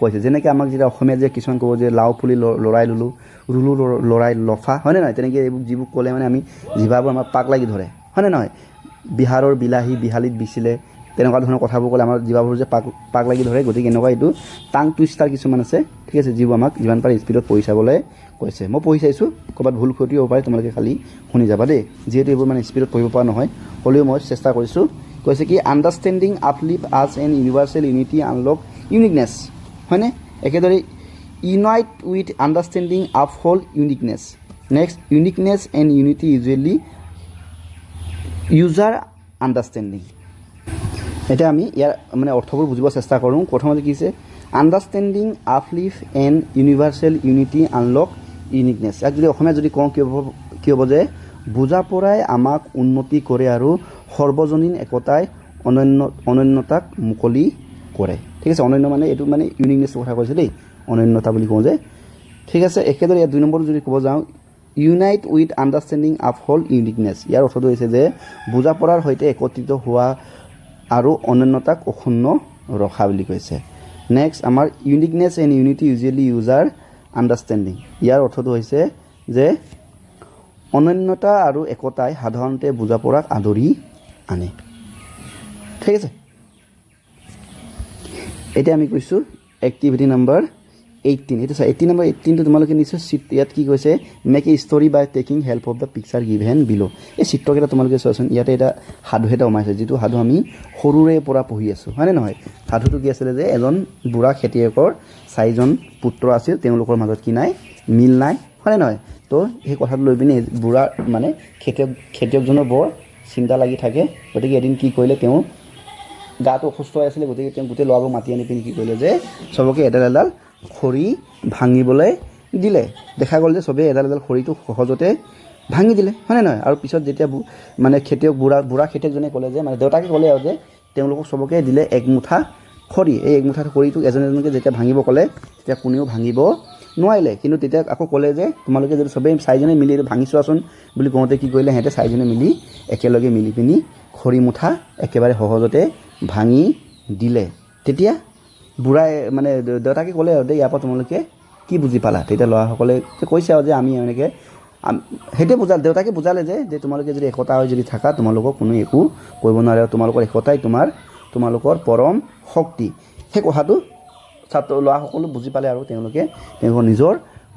কৈছে যেনেকৈ আমাক যেতিয়া অসমীয়াত যে কিছুমান ক'ব যে লাও পুলি লৰাই ল'লোঁ ৰুলোঁ লৰাই লফা হয়নে নহয় তেনেকৈ এইবোৰ যিবোৰ ক'লে মানে আমি জিভাবোৰ আমাৰ পাক লাগি ধৰে হয়নে নহয় বিহাৰৰ বিলাহী বিহালীত বিচিলে তেনেকুৱা ধৰণৰ কথাবোৰ ক'লে আমাৰ জিভাবোৰ যে পাক লাগি ধৰে গতিকে এনেকুৱা এইটো টাং টুইষ্টাৰ কিছুমান আছে ঠিক আছে যিবোৰ আমাক যিমান পাৰে স্পীডত পঢ়ি চাবলৈ কৈছে মই পঢ়ি চাইছোঁ ক'ৰবাত ভুল ক্ষতি হ'ব পাৰে তোমালোকে খালি শুনি যাবা দেই যিহেতু এইবোৰ মানে স্পীডত পঢ়িব পৰা নহয় হ'লেও মই চেষ্টা কৰিছোঁ কৈছে কি আণ্ডাৰষ্টেণ্ডিং আপলিভ আছ N universal unity unlock uniqueness হয়নে একেদৰে unite with understanding uphold uniqueness next uniqueness and unity usually user understanding এতিয়া আমি ইয়াৰ মানে অৰ্থবোৰ বুজিব চেষ্টা কৰোঁ প্ৰথমতে কি হৈছে understanding uplift and universal unity unlock uniqueness ইয়াক যদি অসমীয়াত যদি কওঁ কি হ'ব যে বুজা পৰাই আমাক উন্নতি কৰে আৰু সৰ্বজনীন একতাই অনন্যতাক মুকলি কৰে ঠিক আছে অনন্য মানে এইটো মানে ইউনিকনেছৰ কথা কৈছে দেই অনন্যতা বুলি কওঁ যে ঠিক আছে একেদৰে ইয়াত 2 নম্বৰটো যদি ক'ব যাওঁ ইউনাইট উইথ আণ্ডাৰষ্টেণ্ডিং আপহোল ইউনিকনেছ। ইয়াৰ অৰ্থটো হৈছে যে বুজা পৰাৰ সৈতে একত্ৰিত হোৱা আৰু অনন্যতাক অক্ষুণ্ণ ৰখা বুলি কৈছে। নেক্সট আমাৰ uniqueness and unity usually user understanding. ইয়াৰ অৰ্থটো হৈছে যে অনন্যতা আৰু একতাই সাধাৰণতে বুজা পৰাক আদৰি আনে। ঠিক আছে, এতিয়া আমি কৈছোঁ এক্টিভিটি নম্বৰ 18। এইটো চোৱা 18 নম্বৰ 18টো তোমালোকে নিশ্চয় ইয়াত কি কৈছে, make a story by taking help of the picture given below'. এই চিত্ৰকেইটা তোমালোকে চোৱাচোন, ইয়াতে এটা সাধু এটা সোমাইছে, যিটো সাধু আমি সৰুৰে পৰা পঢ়ি আছোঁ, হয়নে নহয়? সাধুটো কি আছিলে যে এজন বুঢ়া খেতিয়কৰ 4জন পুত্ৰ আছিল, তেওঁলোকৰ মাজত কি নাই, মিল নাই, হয়নে নহয়? তো সেই কথাটো লৈ পিনে বুঢ়া মানে খেতিয়কজনৰ বৰ চিন্তা লাগি থাকে। গতিকে এদিন কি কৰিলে, তেওঁ গাটো অসুস্থ হৈ আছিলে, গতিকে তেওঁ গোটেই ল'ৰাবোৰ মাতি আনি পিনি কি কৰিলে যে চবকে এডাল এডাল খৰি ভাঙিবলৈ দিলে। দেখা গ'ল যে চবেই এডাল এডাল খৰিটো সহজতে ভাঙি দিলে, হয়নে নহয়? আৰু পিছত যেতিয়া মানে বুঢ়া খেতিয়কজনে ক'লে যে, মানে দেউতাকে ক'লে আৰু যে তেওঁলোকক চবকে দিলে এক মুঠা খৰি। এই এক মুঠা খৰিটো এজন এজনকৈ যেতিয়া ভাঙিব ক'লে, তেতিয়া কোনেও ভাঙিব নোৱাৰিলে। কিন্তু তেতিয়া আকৌ ক'লে যে তোমালোকে যদি চবেই 4জনে মিলি এইটো ভাঙি চোৱাচোন বুলি কওঁতে কি কৰিলে, সিহঁতে 4জনে মিলি একেলগে মিলি পিনি খৰি মুঠা একেবাৰে সহজতে ভাঙি দিলে। তেতিয়া বুঢ়াই মানে দেউতাকে ক'লে আৰু যে ইয়াৰ পৰা তোমালোকে কি বুজি পালা? তেতিয়া ল'ৰাসকলে কৈছে আৰু যে আমি এনেকৈ সেইটোৱে দেউতাকে বুজালে যে তোমালোকে যদি একতা হৈ যদি থাকা, তোমালোকক কোনো একো কৰিব নোৱাৰে, আৰু তোমালোকৰ একতাই তোমালোকৰ পৰম শক্তি। সেই কথাটো ল'ৰাসকলো বুজি পালে, আৰু তেওঁলোকৰ নিজৰ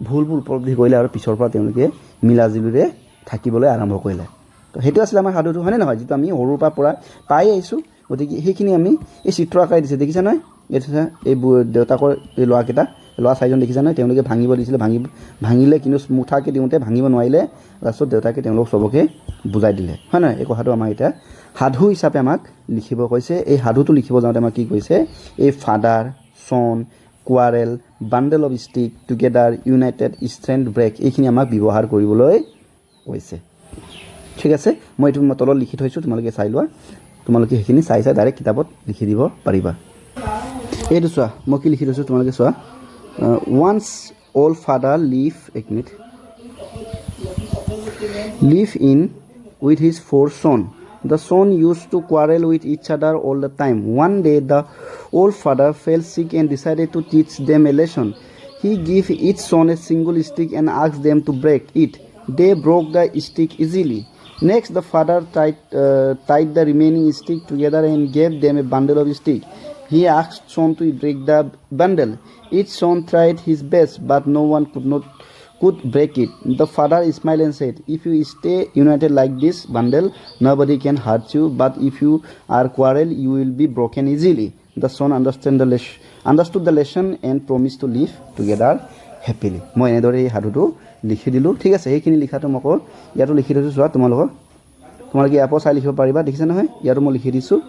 ভুলবোৰ উপলব্ধি কৰিলে, আৰু পিছৰ পৰা তেওঁলোকে মিলাজুলিৰে থাকিবলৈ আৰম্ভ কৰিলে। তো সেইটো আছিলে আমাৰ সাধুটো, হয়নে নহয়? যিটো আমি সৰুৰ পৰা পাই আহিছোঁ। গতিকে সেইখিনি আমি এই চিত্ৰ আকাৰে দিছে, দেখিছা নহয়? এইটো এই দেউতাকৰ এই ল'ৰা 4জন দেখিছা নহয়? তেওঁলোকে ভাঙিব দিছিলে, ভাঙিলে, কিন্তু মুঠাকৈ দিওঁতে ভাঙিব নোৱাৰিলে। লাষ্টত দেউতাকে তেওঁলোকক চবকে বুজাই দিলে, হয় নহয়? এই কথাটো আমাৰ এতিয়া সাধু হিচাপে আমাক লিখিব কৈছে। এই সাধুটো লিখিব যাওঁতে আমাক কি কৈছে, এই father, son, quarrel, bundle of stick, together, united, strength, break, এইখিনি আমাক ব্যৱহাৰ কৰিবলৈ কৈছে। ঠিক আছে, মই এইটো তলত লিখি থৈছোঁ, তোমালোকে চাই লোৱা। তোমালোকে সেইখিনি চাই ডাইৰেক্ট কিতাপত লিখি দিব পাৰিবা। এইটো চোৱা, মই কি লিখি থৈছোঁ তোমালোকে চোৱা। Once old father live in with his 4 sons. The son used to quarrel with each other all the time. One day the old father fell sick and decided to teach them a lesson. He gave each son a single stick and asked them to break it. They broke the stick easily. Next the father tied the remaining stick together and gave them a bundle of sticks. He asked son to break the bundle. Each son tried his best, but no one could break it. The father smiled and said, if you stay united like this bundle, nobody can hurt you, but if you are quarrel, you will be broken easily. The son understood the lesson and promised to live together happily. মই এনেদৰে এই সাধুটো লিখি দিলোঁ। ঠিক আছে, সেইখিনি লিখাটো মই ইয়াতো লিখি থৈছোঁ। চোৱা, তোমালোকে ইয়াৰ পৰা চাই লিখিব পাৰিবা, দেখিছা নহয়? ইয়াতো মই লিখি দিছোঁ,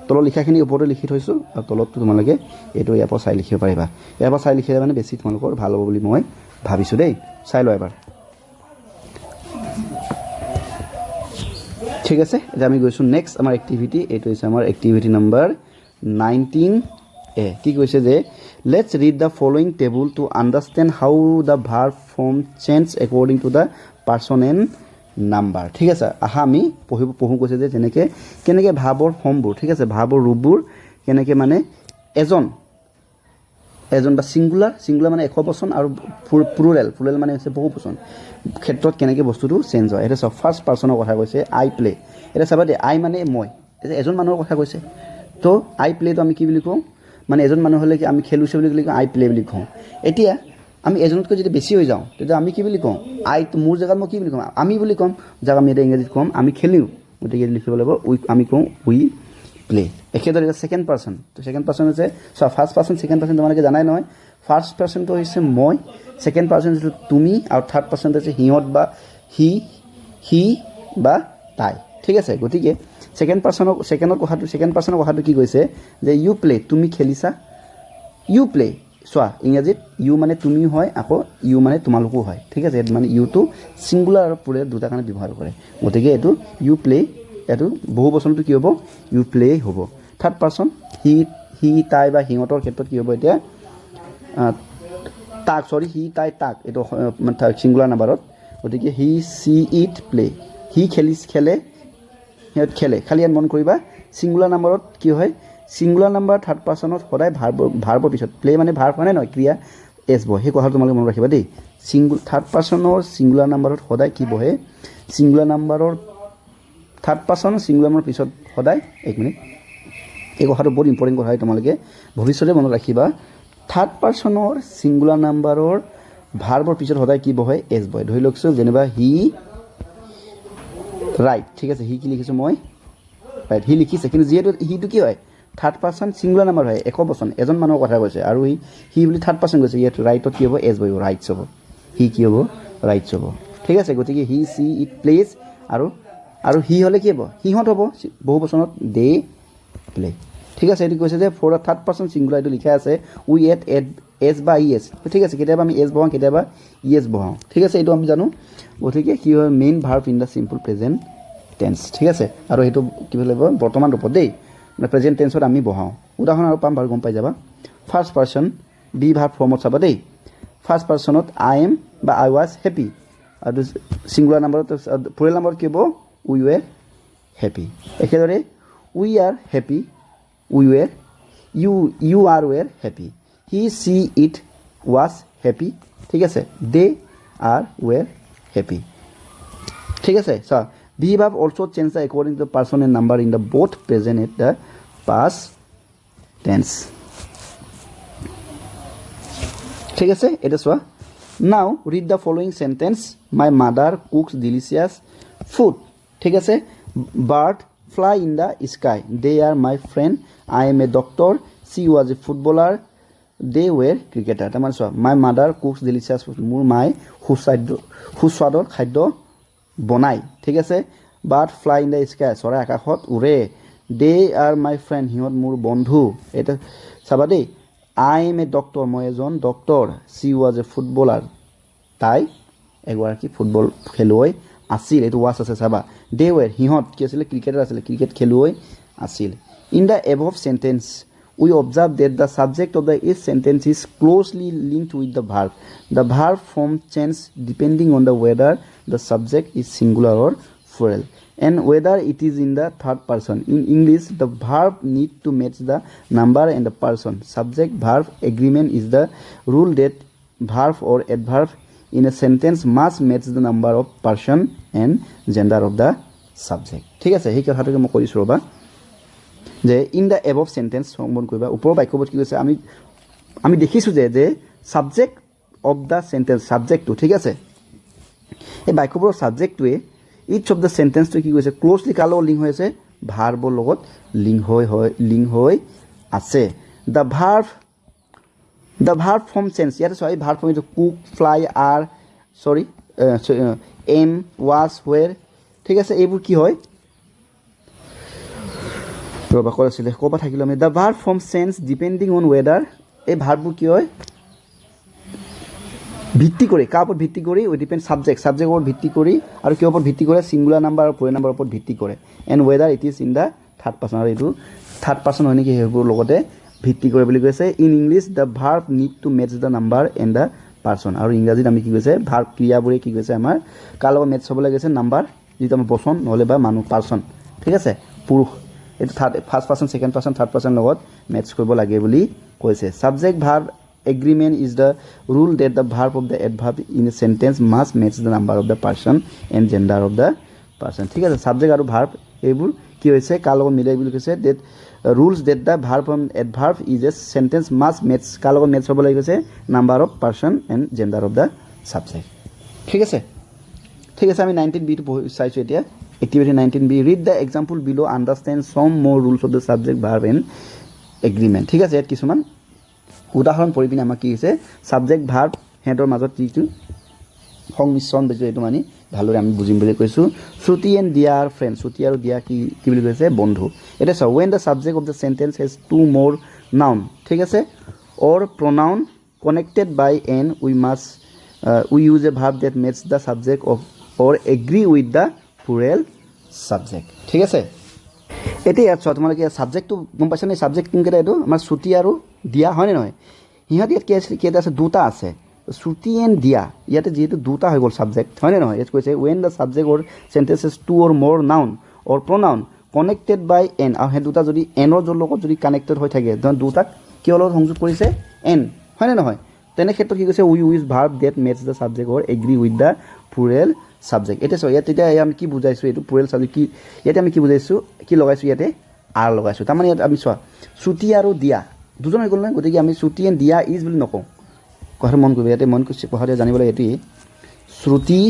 তলত লিখাখিনি ওপৰতে লিখি থৈছোঁ, আৰু তলতটো তোমালোকে এইটো ইয়াৰ পৰা চাই লিখিব পাৰিবা। ইয়াৰ পৰা চাই লিখিলে মানে বেছি তোমালোকৰ ভাল হ'ব বুলি মই ভাবিছোঁ দেই। চাই লোৱা এবাৰ। ঠিক আছে, এতিয়া আমি গৈছোঁ নেক্সট আমাৰ এক্টিভিটি। এইটো হৈছে আমাৰ এক্টিভিটি নম্বৰ 19A। কি কৈছে যে let's read the following table to understand how the verb form change according to the person and number. ঠিক আছে, আহা আমি পঢ়োঁ কৈছে যে কেনেকৈ ভাৰ্বৰ ফৰ্মবোৰ, ঠিক আছে, ভাৰ্বৰ ৰূপবোৰ কেনেকৈ মানে এজন বা ছিংগুলাৰ মানে একবচন, আৰু প্লুৰেল মানে হৈছে বহুবচন ক্ষেত্ৰত কেনেকৈ বস্তুটো চেঞ্জ হয়। এতিয়া চব ফাৰ্ষ্ট পাৰ্চনৰ কথা কৈছে, আই প্লে। এতিয়া চাবা দেই, আই মানে মই, এজন মানুহৰ কথা কৈছে। তো আই প্লেটো আমি কি বুলি কওঁ, মানে এজন মানুহ হ'লে কি আমি খেলিছোঁ বুলি কওঁ, আই প্লে বুলি কওঁ। এতিয়া আমি এজনতকৈ যদি বেছি হৈ যাওঁ, তেতিয়া আমি কি বুলি কওঁ, মোৰ জেগাত মই কি বুলি ক'ম, আমি বুলি ক'ম। যাক আমি এতিয়া ইংৰাজীত ক'ম আমি খেলিওঁ, গতিকে লিখিব লাগিব আমি কওঁ উই প্লে। একেদৰে এতিয়া ছেকেণ্ড পাৰ্চন, তো ছেকেণ্ড পাৰ্চন হৈছে চোৱা, ফাৰ্ষ্ট পাৰ্চন ছেকেণ্ড পাৰ্চন তোমালোকে জানাই নহয়। ফাৰ্ষ্ট পাৰ্চনটো হৈছে মই, ছেকেণ্ড পাৰ্চন হৈছে তুমি, আৰু থাৰ্ড পাৰ্চনটো হৈছে সিহঁত বা সি বা তাই। ঠিক আছে, গতিকে ছেকেণ্ড পাৰ্চনৰ কথাটো কি কৈছে যে ইউ প্লে, তুমি খেলিছা। ইউ প্লে, চোৱা ইংৰাজীত ইউ মানে তুমিও হয়, আকৌ ইউ মানে তোমালোকো হয়। ঠিক আছে, মানে ইউটো ছিংগুলাৰ আৰু প্লুৰেল দুটা কাৰণে ব্যৱহাৰ কৰে। গতিকে এইটো ইউ প্লে, এইটো বহু বচনটো কি হ'ব, ইউ প্লে হ'ব। থাৰ্ড পাৰ্চন সি তাই বা সিহঁতৰ ক্ষেত্ৰত কি হ'ব, এতিয়া সি তাই তাক, এইটো ছিংগুলাৰ নাম্বাৰত গতিকে হি চি ইট প্লে হি খেলে সিহঁত খেলে খালি ইয়াত মন কৰিবা ছিংগুলাৰ নাম্বাৰত কি হয় ছিংগুলাৰ নাম্বাৰ থাৰ্ড পাৰ্চনত সদায় ভাৰ্বৰ পিছত প্লে মানে ভাৰ্ব হয় নহয় ক্ৰিয়া এছ বহে সেই কথাটো তোমালোকে মনত ৰাখিবা দেই থাৰ্ড পাৰ্চনৰ ছিংগুলাৰ নাম্বাৰত সদায় কি বহে ছিংগুলাৰ নাম্বাৰৰ থাৰ্ড পাৰ্চন ছিংগুলাৰ নাম্বাৰৰ পিছত সদায় এক মিনিট এই কথাটো বহুত ইম্পৰ্টেণ্ট কথা হয় তোমালোকে ভৱিষ্যতে মনত ৰাখিবা থাৰ্ড পাৰ্চনৰ ছিংগুলাৰ নাম্বাৰৰ ভাৰ্বৰ পিছত সদায় কি বহে এছ বহে ধৰি লওকচোন যেনিবা হি ৰাইট ঠিক আছে হি কি লিখিছোঁ মই ৰাইট হি লিখিছে কিন্তু যিহেতু হিটো কি হয় থাৰ্ড পাৰ্চন ছিংগুলাৰ নাম্বাৰ হয় একবচন এজন মানুহৰ কথা কৈছে আৰু হি বুলি থাৰ্ড পাৰ্চন কৈছে ইয়াত ৰাইটত কি হ'ব এছ বহিব ৰাইটছ হ'ব হি কি হ'ব ৰাইটছ হ'ব ঠিক আছে গতিকে হি চি ইট প্লেজ আৰু হি হ'লে কি হ'ব সিহঁত হ'ব বহু বচনত দে প্লে ঠিক আছে এইটো কৈছে যে ফৰ থাৰ্ড পাৰ্চন ছিংগুলাৰ এইটো লিখা আছে উই এট এছ বা ই এছ ঠিক আছে কেতিয়াবা আমি এছ বহাওঁ কেতিয়াবা ই এছ বহাওঁ ঠিক আছে এইটো আমি জানো গতিকে কি হয় main verb in the simple present tense ঠিক আছে আৰু সেইটো কি বুলি লাগিব বৰ্তমান ৰূপত দেই মানে প্ৰেজেণ্ট টেন্সত আমি বহাওঁ উদাহৰণ আৰু পাম বাৰু গম পাই যাবা ফাৰ্ষ্ট পাৰ্চন বি ভাৰ্ব ফৰ্মত চাবা দেই ফাৰ্ষ্ট পাৰ্চনত আই এম বা আই ৱাজ হেপী আৰু ছিংগুলাৰ নাম্বাৰত প্লুৰেল নাম্বাৰত কি হ'ব উই ৱেৰ হেপী একেদৰে we are happy we were you are were happy he she it was happy ঠিক আছে দে আৰ ৱেৰ হেপী ঠিক আছে চোৱা be verb also' change the according to the person and number in the both present at the past tense ঠিক আছে এটা চোৱা now read the following sentence my mother cooks delicious food ঠিক আছে bird fly in the sky they are my friend I am a doctor she was a footballer they were cricketer তাৰমানে চোৱা my mother cooks delicious food মোৰ মায়ে সুস্বাদৰ খাদ্য বনায় ঠিক আছে bird fly in the sky চৰাই আকাশত উৰে দে আৰ মাই ফ্ৰেণ্ড সিহঁত মোৰ বন্ধু এটা চাবা দেই আই এম এ ডক্টৰ মই এজন doctor she was a footballer তাই এগৰাকী ফুটবল খেলুৱৈ আছিল এইটো ৱাচ আছে চাবা দে ৱেৰ সিহঁত কি আছিলে ক্ৰিকেটাৰ আছিলে ক্ৰিকেট খেলুৱৈ আছিল in the above sentence we observe that the subject of the each sentence is closely linked with the verb form change depending on the whether the subject is singular or plural and whether it is in the third person. In English, the verb need to match the number and the person. Subject verb agreement is the rule that verb or adverb in a sentence must match the number of person and gender of the subject. ঠিক আছে সেই কথাটোকে মই কৰিছোঁ ৰ'বা যে in the above sentence সংবোধন কৰিবা ওপৰৰ বাক্যবোধ কি কৈছে আমি দেখিছোঁ যে ছাবজেক্ট অফ দ্য চেণ্টেন্স ছাবজেক্টটো ঠিক আছে এই বাক্যবোৰৰ ছাবজেক্টটোৱে ইচ অফ দ্য চেণ্টেন্সটো কি কৈছে ক্ল'জলি কাৰ লগত লিংক হৈ আছে ভাৰ্বৰ লগত লিংক হৈ আছে দ্য ভাৰ্ব ফৰ্ম চেঞ্জ ইয়াতে চোৱা এই ভাৰ্ব ফৰ্ম এইটো cook fly are am was were ঠিক আছে এইবোৰ কি হয় ৰ'বা ক'ত আছিলে ক'ৰ পৰা থাকিলোঁ আমি the verb form change depending on weather এই ভাৰ্ববোৰ কি হয় ভিত্তি কৰি কাৰ ওপৰত ভিত্তি কৰি উইথ ডিপেণ্ড ছাবজেক্টৰ ওপৰত ভিত্তি কৰি আৰু কিহৰ ওপৰত ভিত্তি কৰে ছিংগুলাৰ নাম্বাৰ আৰু প্লুৰেল নাম্বাৰৰ ওপৰত ভিত্তি কৰে and weather it is in the third person আৰু এইটো থাৰ্ড পাৰ্চন হয় নেকি সেইবোৰ লগতে ভিত্তি কৰে বুলি কৈছে in English the verb need to match the number and the person আৰু ইংৰাজীত আমি কি কৈছে ভাৰ্ব ক্ৰিয়াবোৰে কি কৈছে আমাৰ কাৰ লগত মেটচ হ'বলৈ গৈছে নাম্বাৰ যিটো আমাৰ বচন নহ'লে বা মানুহ পাৰ্চন ঠিক আছে পুৰুষ এইটো first person second person third person লগত মেটচ কৰিব লাগে বুলি কৈছে subject verb agreement is the rule that the verb of the adverb in a sentence must match the number of the person and gender of the person ঠিক আছে subject আৰু verb এইবোৰ কি হৈছে কাৰ লগত মিলাই বুলি কৈছে that rules that the verb and adverb is a sentence must match কাৰ লগত মেটচ হ'ব লাগে কৈছে number of person and gender of the subject ঠিক আছে আমি 19b টো চাইছোঁ এতিয়া activity 19b read the example below understand some more rules of the subject verb and agreement ঠিক আছে ইয়াত কিছুমান উদাহৰণ পঢ়ি পিনে আমাক কি হৈছে ছাবজেক্ট ভাৰ্ব সিহঁতৰ মাজত যিটো সংমিশ্ৰণ বুজিছোঁ এইটো মানে ভালদৰে আমি বুজিম বুলি কৈছোঁ Shruti and Diya are friend Shruti আৰু দিয়া কি বুলি কৈছে বন্ধু এতিয়া চাওঁ when the subject of the sentence has two more noun ঠিক আছে or pronoun connected by and we use a verb that matches the subject of or agree with the plural subject ঠিক আছে এতিয়া ইয়াত চোৱা তোমালোকে ছাবজেক্টটো গম পাইছা নে ছাবজেক্ট কোনকেইটা এইটো আমাৰ শ্ৰুতি আৰু দিয়া হয়নে নহয় সিহঁত ইয়াত কেইটা আছে দুটা আছে শ্ৰুতি এণ্ড দিয়া ইয়াতে যিহেতু দুটা হৈ গ'ল ছাবজেক্ট হয়নে নহয় ইয়াত কৈছে when the subject or sentences two or more noun or pronoun connected by and আৰু সেই দুটা যদি এনৰ লগত যদি কানেক্টেড হৈ থাকে দুটাক কিহৰ লগত সংযোগ কৰিছে এন হয়নে নহয় তেনে ক্ষেত্ৰত কি কৈছে we use verb that matches the subject or agree with the plural subject এতিয়া চাওক ইয়াত তেতিয়া আমি কি বুজাইছোঁ এইটো প্লুৰেল ছাবজেক্ট কি ইয়াতে আমি কি বুজাইছোঁ কি লগাইছোঁ ইয়াতে আৰ লগাইছোঁ তাৰমানে ইয়াত আমি চোৱা শ্ৰুতি আৰু দিয়া দুজন হৈ গ'ল নহয় গতিকে আমি শ্ৰুতি এণ্ড দিয়া ইজ বুলি নকওঁ কথাটো মন কৰিব ইয়াতে মন কৰিছে কথাটো জানিব লাগে এইটোৱেই শ্ৰুতি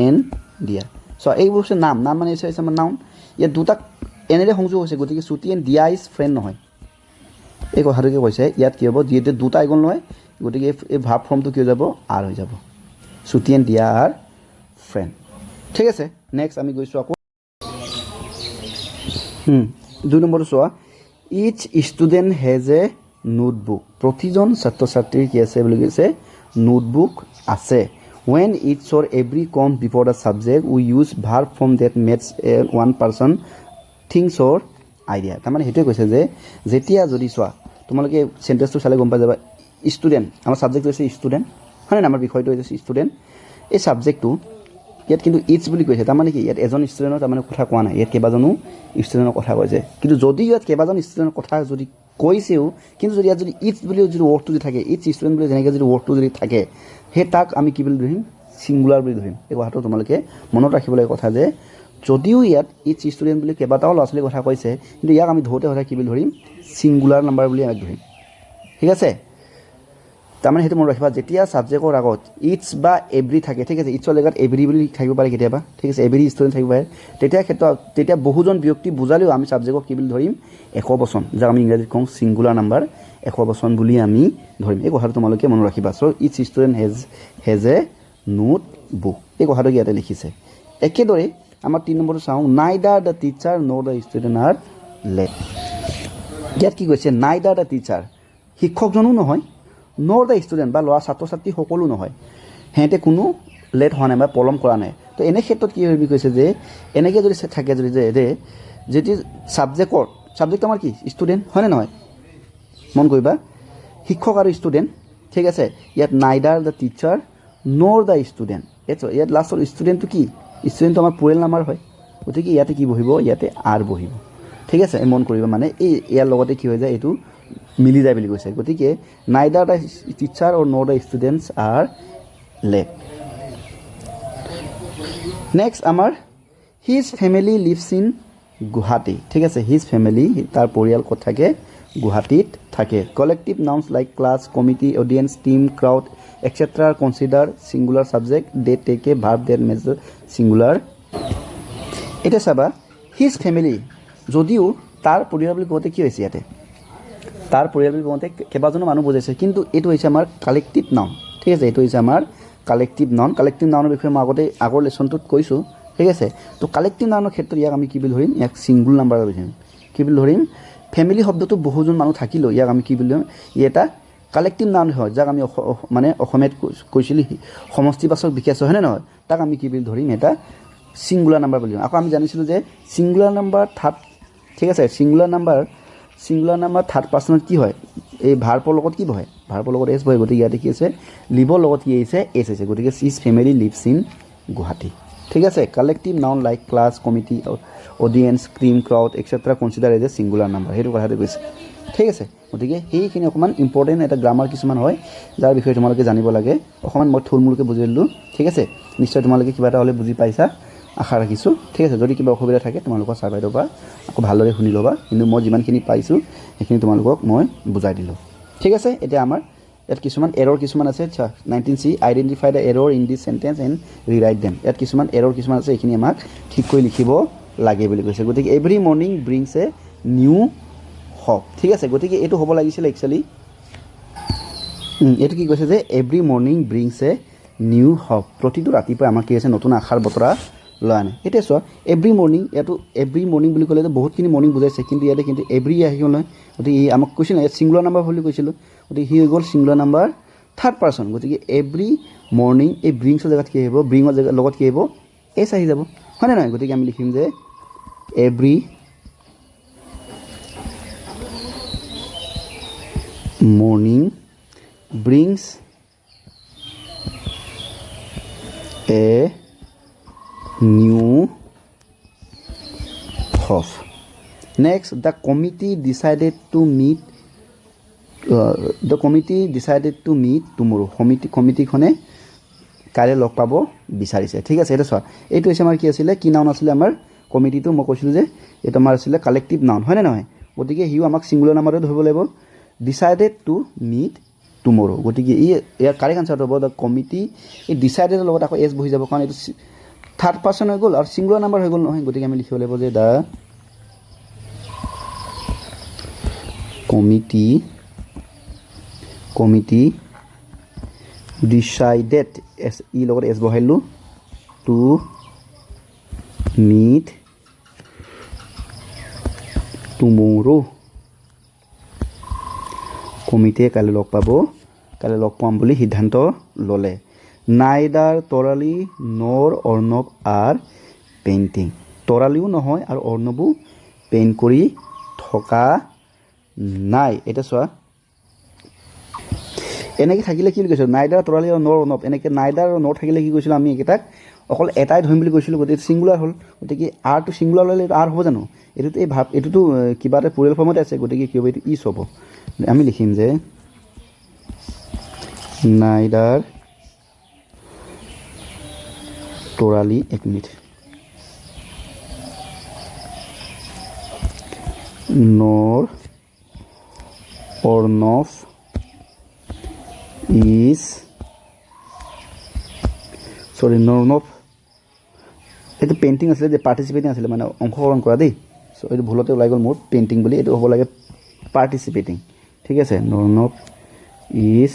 এণ্ড দিয়া চোৱা এইবোৰ হৈছে নাম মানে হৈছে আমাৰ নাউন ইয়াত দুটাক এনেৰে সংযোগ হৈছে গতিকে শ্ৰুতি এণ্ড দিয়া ইজ ফ্ৰেণ্ড নহয় এই কথাটোকে কৈছে ইয়াত কি হ'ব যিহেতু দুটা আহি গ'ল নহয় গতিকে এই ভাৰ্ব ফৰ্মটো কি হৈ যাব আৰ হৈ যাব Shruti and Diya are friend ঠিক আছে নেক্সট আমি গৈছোঁ আকৌ 2 নম্বৰটো চোৱা each student has a notebook প্ৰতিজন ছাত্ৰ ছাত্ৰীৰ কি আছে বুলি কৈছে নোটবুক আছে when each or every come before the subject we use verb form that matches one person things or idea তাৰমানে সেইটোৱে কৈছে যে যেতিয়া যদি চোৱা তোমালোকে চেণ্টেঞ্চটো চালে গম পাই যাবা ষ্টুডেণ্ট আমাৰ ছাবজেক্টটো হৈছে ষ্টুডেণ্ট হয়নে আমাৰ বিষয়টো হৈছে ষ্টুডেণ্ট এই ছাবজেক্টটো ইয়াত কিন্তু ইটছ বুলি কৈছে তাৰমানে কি ইয়াত এজন ষ্টুডেণ্টৰ তাৰমানে কথা কোৱা নাই ইয়াত কেইবাজনো ষ্টুডেণ্টৰ কথা কৈছে কিন্তু যদি ইয়াত কেইবাজন ষ্টুডেণ্টৰ কথা যদি কৈছেও কিন্তু যদি ইয়াত যদি ইটছ বুলি যদি ৱৰ্ডটো যদি থাকে ইটছ ষ্টুডেণ্ট বুলি যেনেকৈ যদি ৱৰ্ডটো যদি থাকে সেই তাক আমি কি বুলি ধৰিম ছিংগুলাৰ বুলি ধৰিম এই কথাটো তোমালোকে মনত ৰাখিব লাগে কথা যে যদিও ইয়াত ইটছ ষ্টুডেণ্ট বুলি কেইবাটাও ল'ৰা ছোৱালীৰ কথা কৈছে কিন্তু ইয়াক আমি ধৰোঁতে কি বুলি ধৰিম ছিংগুলাৰ নাম্বাৰ বুলি আমি ধৰিম ঠিক আছে তাৰমানে সেইটো মনত ৰাখিবা যেতিয়া ছাবজেক্টৰ আগত ইটছ বা এভৰি থাকে ঠিক আছে ইটছৰ জেগাত এভৰি বুলি থাকিব পাৰে কেতিয়াবা ঠিক আছে এভৰি ষ্টুডেণ্ট থাকিব পাৰে তেতিয়া বহুজন ব্যক্তি বুজালেও আমি ছাবজেক্টক কি বুলি ধৰিম একবচন যাক আমি ইংৰাজীত কওঁ ছিংগুলাৰ নাম্বাৰ একবচন বুলি আমি ধৰিম এই কথাটো তোমালোকে মনত ৰাখিবা so' it's student has a notebook এই কথাটো ইয়াতে লিখিছে একেদৰে আমাৰ 3 নম্বৰটো চাওঁ neither the teacher nor the student are late ইয়াত কি কৈছে নাইদাৰ দ্য টিচাৰ শিক্ষকজনো নহয় নৰ দ্য ষ্টুডেণ্ট বা ল'ৰা ছাত্ৰ ছাত্ৰী সকলো নহয় সিহঁতে কোনো লেট হোৱা নাই বা পলম কৰা নাই তো এনে ক্ষেত্ৰত কি বুলি কৈছে যে এনেকৈ যদি থাকে যদি যেটি ছাবজেক্ট আমাৰ কি ষ্টুডেণ্ট হয়নে নহয় মন কৰিবা শিক্ষক আৰু ষ্টুডেণ্ট ঠিক আছে ইয়াত নাইদাৰ the teacher nor the student ইয়াত লাষ্টৰ ষ্টুডেণ্টটো কি ষ্টুডেণ্টটো আমাৰ প্লুৰেল নাম্বাৰ হয় গতিকে ইয়াতে কি বহিব ইয়াতে আৰ বহিব ঠিক আছে মন কৰিবা মানে এই ইয়াৰ লগতে কি হৈ যায় এইটো মিলি যায় বুলি কৈছে গতিকে নাইদাৰ the teacher or nor the students are late next আমাৰ his family lives in Guwahati ঠিক আছে হিজ ফেমিলি তাৰ পৰিয়াল ক'ত থাকে গুৱাহাটীত থাকে collective nouns like class committee audience team crowd etcetera consider singular subject they take a verb that makes singular এতিয়া চাবা হিজ ফেমিলি যদিও তাৰ পৰিয়াল বুলি কওঁতে কি হৈছে ইয়াতে তাৰ পৰিয়াল বুলি কওঁতে কেইবাজনো মানুহ বুজাইছে কিন্তু এইটো হৈছে আমাৰ কালেক্টিভ নাউন ঠিক আছে এইটো হৈছে আমাৰ কালেক্টিভ নাউনৰ বিষয়ে মই আগৰ লেচনটোত কৈছোঁ ঠিক আছে তো কালেক্টিভ নাউনৰ ক্ষেত্ৰত ইয়াক আমি কি বুলি ধৰিম ইয়াক ছিংগুল নাম্বাৰ বুলি ধৰিম কি বুলি ধৰিম ফেমিলি শব্দটো বহুজন মানুহ থাকিলেও ইয়াক আমি কি বুলি ধৰিম ই এটা কালেক্টিভ নাউন হয় যাক আমি মানে অসমীয়াত কৈছিলোঁ সমষ্টিবাচক বিশেষ হয়নে নহয় তাক আমি কি বুলি ধৰিম এটা ছিংগুলাৰ নাম্বাৰ বুলি ধৰিম আকৌ আমি জানিছিলোঁ যে ছিংগুলাৰ নাম্বাৰ থাৰ্ড ঠিক আছে ছিংগুলাৰ নাম্বাৰ থাৰ্ড পাৰ্চনত কি হয় এই ভাৰ্বৰ লগত কি বহে ভাৰ্বৰ লগত এছ বহে গতিকে ইয়াতে কি আছে লিভৰ লগত কি আহিছে এছ হৈছে গতিকে his family lives in Guwahati ঠিক আছে collective noun like class committee audience ক্ৰীম crowd etcetera consider as a singular number সেইটো কথাটো কৈছে ঠিক আছে গতিকে সেইখিনি অকণমান ইম্পৰ্টেণ্ট এটা গ্ৰামাৰ কিছুমান হয় যাৰ বিষয়ে তোমালোকে জানিব লাগে অকণমান মই থুলমূলকৈ বুজাই দিলোঁ ঠিক আছে নিশ্চয় তোমালোকে কিবা এটা হ'লে বুজি পাইছা আশা ৰাখিছোঁ ঠিক আছে যদি কিবা অসুবিধা থাকে তোমালোকৰ ছাৰ বাইদেউৰ পৰা আকৌ ভালদৰে শুনি ল'বা কিন্তু মই যিমানখিনি পাইছোঁ সেইখিনি তোমালোকক মই বুজাই দিলোঁ ঠিক আছে এতিয়া আমাৰ ইয়াত কিছুমান এৰৰ কিছুমান আছে 19C identify the error in this sentence and rewrite them ইয়াত কিছুমান এৰৰ কিছুমান আছে এইখিনি আমাক ঠিক কৰি লিখিব লাগে বুলি কৈছে গতিকে every morning brings a new hop ঠিক আছে গতিকে এইটো হ'ব লাগিছিলে একচুৱেলি এইটো কি কৈছে যে every morning brings a new hop প্ৰতিটো ৰাতিপুৱাই আমাক কি হৈছে নতুন আশাৰ বতৰা লৈ আনে এতিয়া চোৱা এভৰি মৰ্ণিং ইয়াতো এভৰি মৰ্ণিং বুলি ক'লে বহুতখিনি মৰ্ণিং বুজাইছে কিন্তু ইয়াতে কিন্তু এভৰি আহি গ'ল নহয় গতিকে ই আমাক কৈছিল ইয়াত ছিংগুলাৰ নাম্বাৰ বুলি কৈছিলোঁ গতিকে সি হৈ গ'ল ছিংগুলাৰ নাম্বাৰ থাৰ্ড পাৰ্চন গতিকে এভৰি মৰ্ণিং এই ব্ৰিংছৰ জেগাত কি আহিব ব্ৰিঙৰ জেগাত লগত কি আহিব এছ আহি যাব হয়নে নহয় গতিকে আমি লিখিম যে every morning brings a new hop next the committee decided to meet টুমৰো কমিটিখনে কাইলৈ লগ পাব বিচাৰিছে ঠিক আছে এইটো চোৱা এইটো হৈছে আমাৰ কি আছিলে কি নাউন আছিলে আমাৰ কমিটিটো মই কৈছিলোঁ যে এইটো আমাৰ আছিলে কালেক্টিভ নাউন হয়নে নহয় গতিকে সিও আমাক ছিংগুলাৰ নাম্বাৰতে ধৰিব লাগিব ডিচাইডেড টু মিট টুমৰো গতিকে ইয়াৰ কাৰেক্ট আনচাৰটো হ'ব দ্য কমিটি এই ডিচাইডেডৰ লগত আকৌ এছ বহি যাব কাৰণ এইটো থাৰ্ড পাৰ্চন হৈ গ'ল আৰু ছিংগুলাৰ নাম্বাৰ হৈ গ'ল নহয় গতিকে আমি লিখিব লাগিব যে দ্য কমিটি ডিচাইডেড এছ ই লগত এছ বহাইলোঁ টু মিট টুমৰো কমিটিয়ে কাইলৈ লগ পাম বুলি সিদ্ধান্ত ল'লে নাইদাৰ তৰালি নৰ অৰ্ণৱ আৰ পেইণ্টিং তৰালিও নহয় আৰু অৰ্ণৱো পেইণ্ট কৰি থকা নাই এটা চোৱা এনেকৈ থাকিলে কি বুলি কৈছিলোঁ নাইদাৰ তৰালি আৰু নৰ অৰ্ণৱ এনেকৈ নাইদাৰ আৰু নৰ থাকিলে কি কৈছিলোঁ আমি এইকেইটাক অকল এটাই ধৰিম বুলি কৈছিলোঁ গতিকে ছিংগুলাৰ হ'ল গতিকে আৰটো ছিংগুলাৰ ল'লে এইটো আৰ হ'ব জানো এইটোতো এইটোতো কিবা এটা প্লুৰেল ফৰ্মতে আছে গতিকে কি হ'ব এইটো ইজ হ'ব আমি লিখিম যে নাইদাৰ তৰালি এক মিনিট নৰ অৰ্ণৱ ইজ অৰ্ণৱ এইটো পেইণ্টিং আছিলে যে পাৰ্টিচিপেটিং আছিলে মানে অংশগ্ৰহণ কৰা দেই চ' এইটো ভুলতে ওলাই গ'ল মোৰ পেইণ্টিং বুলি এইটো হ'ব লাগে পাৰ্টিচিপেটিং ঠিক আছে অৰ্ণৱ ইজ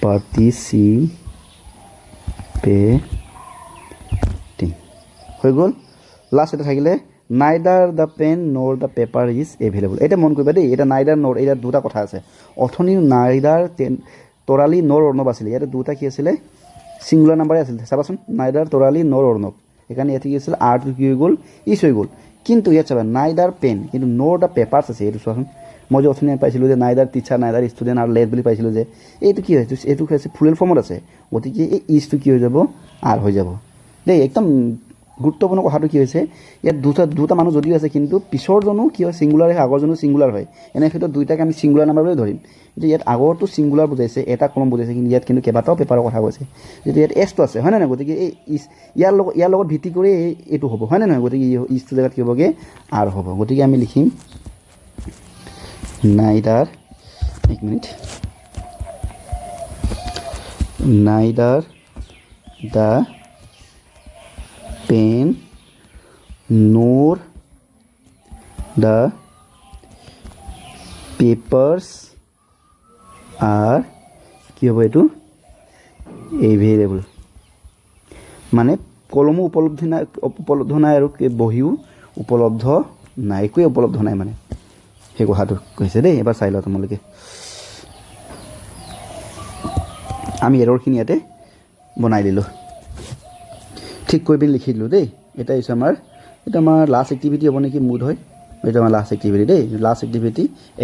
পাৰ্টিচিপেটিং হৈ গ'ল লাষ্ট এটা থাকিলে নাইদাৰ দ্য পেন নৰ দ্য পেপাৰ ইজ এভেইলেবল এতিয়া মন কৰিবা দেই এটা নাইদাৰ নৰ এতিয়া দুটা কথা আছে অথনি নাইদাৰ তৰালি নৰ অৰ্ণৱ আছিলে ইয়াতে দুটা কি আছিলে ছিংগুলাৰ নাম্বাৰে আছিলে চাবাচোন নাইদাৰ তৰালি নৰ অৰ্ণৱ সেইকাৰণে ইয়াতে কি আছিলে আৰটো কি হৈ গ'ল ইজ হৈ গ'ল কিন্তু ইয়াত চাবা নাইদাৰ পেন কিন্তু নৰ দ্য পেপাৰ্ছ আছে এইটো চোৱাচোন মই যে অথনি পাইছিলোঁ যে নাইদাৰ টিচাৰ নাইদাৰ ষ্টুডেণ্ট আৰু লেট বুলি পাইছিলোঁ যে এইটো কি হৈছে এইটো হৈছে প্লুৰেল ফৰ্মত আছে গতিকে এই ইজটো কি হৈ যাব আৰ হৈ যাব দেই একদম গুৰুত্বপূৰ্ণ কথাটো কি হৈছে ইয়াত দুটা মানুহ যদিও আছে কিন্তু পিছৰজনো কি হয় ছিংগুলাৰ হয় আগৰজনো ছিংগুলাৰ হয় এনে ক্ষেত্ৰত দুইটাকে আমি ছিংগুলাৰ নাম্বাৰ বুলি ধৰিম কিন্তু ইয়াত আগৰটো ছিংগুলাৰ বুজাইছে এটা কলম বুজাইছে কিন্তু ইয়াত কিন্তু কেইবাটাও পেপাৰৰ কথা কৈছে যিটো ইয়াত এছটো আছে হয় নে নহয় গতিকে এই ইয়াৰ লগত ভিত্তি কৰি এইটো হ'ব হয় নে নহয় গতিকে ইজটো জেগাত কি হ'বগৈ আৰ হ'ব গতিকে আমি লিখিম নাইদাৰ এক মিনিট নাইদাৰ দ্য পেন নৰ দ্য পেপাৰ্ছ আৰ কি হ'ব এইটো এভেইলেবল মানে কলমো উপলব্ধ নাই আৰু বহিও উপলব্ধ নাই একোৱে উপলব্ধ নাই মানে সেই কথাটো কৈছে দেই এবাৰ চাই লওঁ তোমালোকে আমি এৰৰখিনি ইয়াতে বনাই দিলোঁ ঠিক কৰি পিনি লিখি দিলোঁ দেই এটা হৈছে এইটো আমাৰ লাষ্ট এক্টিভিটি হ'ব নেকি মুড হয় এইটো আমাৰ লাষ্ট এক্টিভিটি দেই লাষ্ট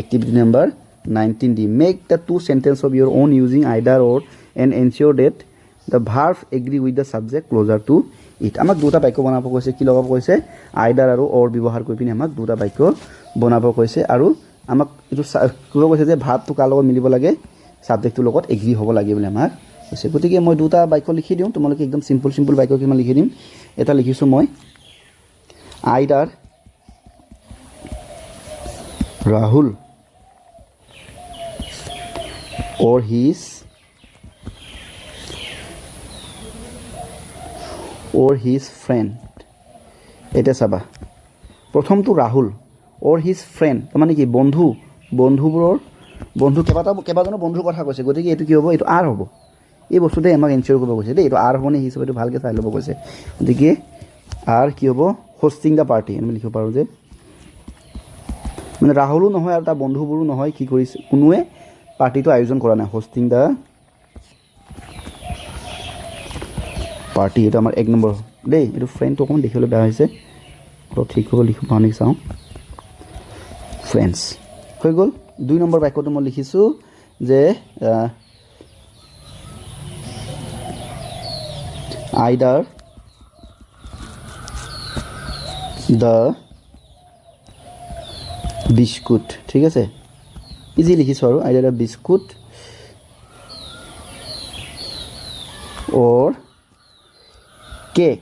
এক্টিভিটি নাম্বাৰ 19 দি make the two sentence of your own using either or and neither that the verb agree with the subject closer to it আমাক দুটা বাক্য বনাব কৈছে কি লগাব কৈছে আইডাৰ আৰু অৰ ব্যৱহাৰ কৰি পিনি আমাক দুটা বাক্য বনাব কৈছে আৰু আমাক এইটো কিবা কৈছে যে ভাৰ্ভটো কাৰ লগত মিলিব লাগে ছাবজেক্টটোৰ লগত এগ্ৰি হ'ব লাগে বুলি আমাক কৈছে গতিকে মই দুটা বাক্য লিখি দিওঁ তোমালোকে একদম চিম্পল বাক্য কিছুমান লিখি দিম এটা লিখিছোঁ মই আইডাৰ ৰাহুল or his friend এটা চাবা প্ৰথমটো ৰাহুল or his friend তাৰমানে কি কেইবাজনো বন্ধুৰ কথা কৈছে গতিকে এইটো কি হ'ব এইটো আৰ হ'ব এই বস্তুতে আমাক এনচিয়ৰ কৰিব কৈছে দেই এইটো আৰ হ'বনে হিচ হ'ব এইটো ভালকৈ চাই ল'ব কৈছে গতিকে আৰ কি হ'ব হোষ্টিং দ্য পাৰ্টি আমি লিখিব পাৰোঁ যে মানে ৰাহুলো নহয় আৰু তাৰ বন্ধুবোৰো নহয় কি কৰিছে কোনোৱে পাৰ্টিটো আয়োজন কৰা নাই হোষ্টিং দ্য পাৰ্টি এইটো আমাৰ এক নম্বৰ দেই এইটো ফ্ৰেণ্ডটো অকণমান দেখিবলৈ বেয়া হৈছে অলপ ঠিক হ'ব লিখিব পাওঁ নেকি চাওঁ ফ্ৰেণ্ডছ হৈ গ'ল 2 নম্বৰ বাক্যটো মই লিখিছোঁ যে আইদাৰ দ্য বিস্কুট ঠিক আছে ইজি লিখিছোঁ আৰু আইদাৰ দ্য বিস্কুট অৰ কেক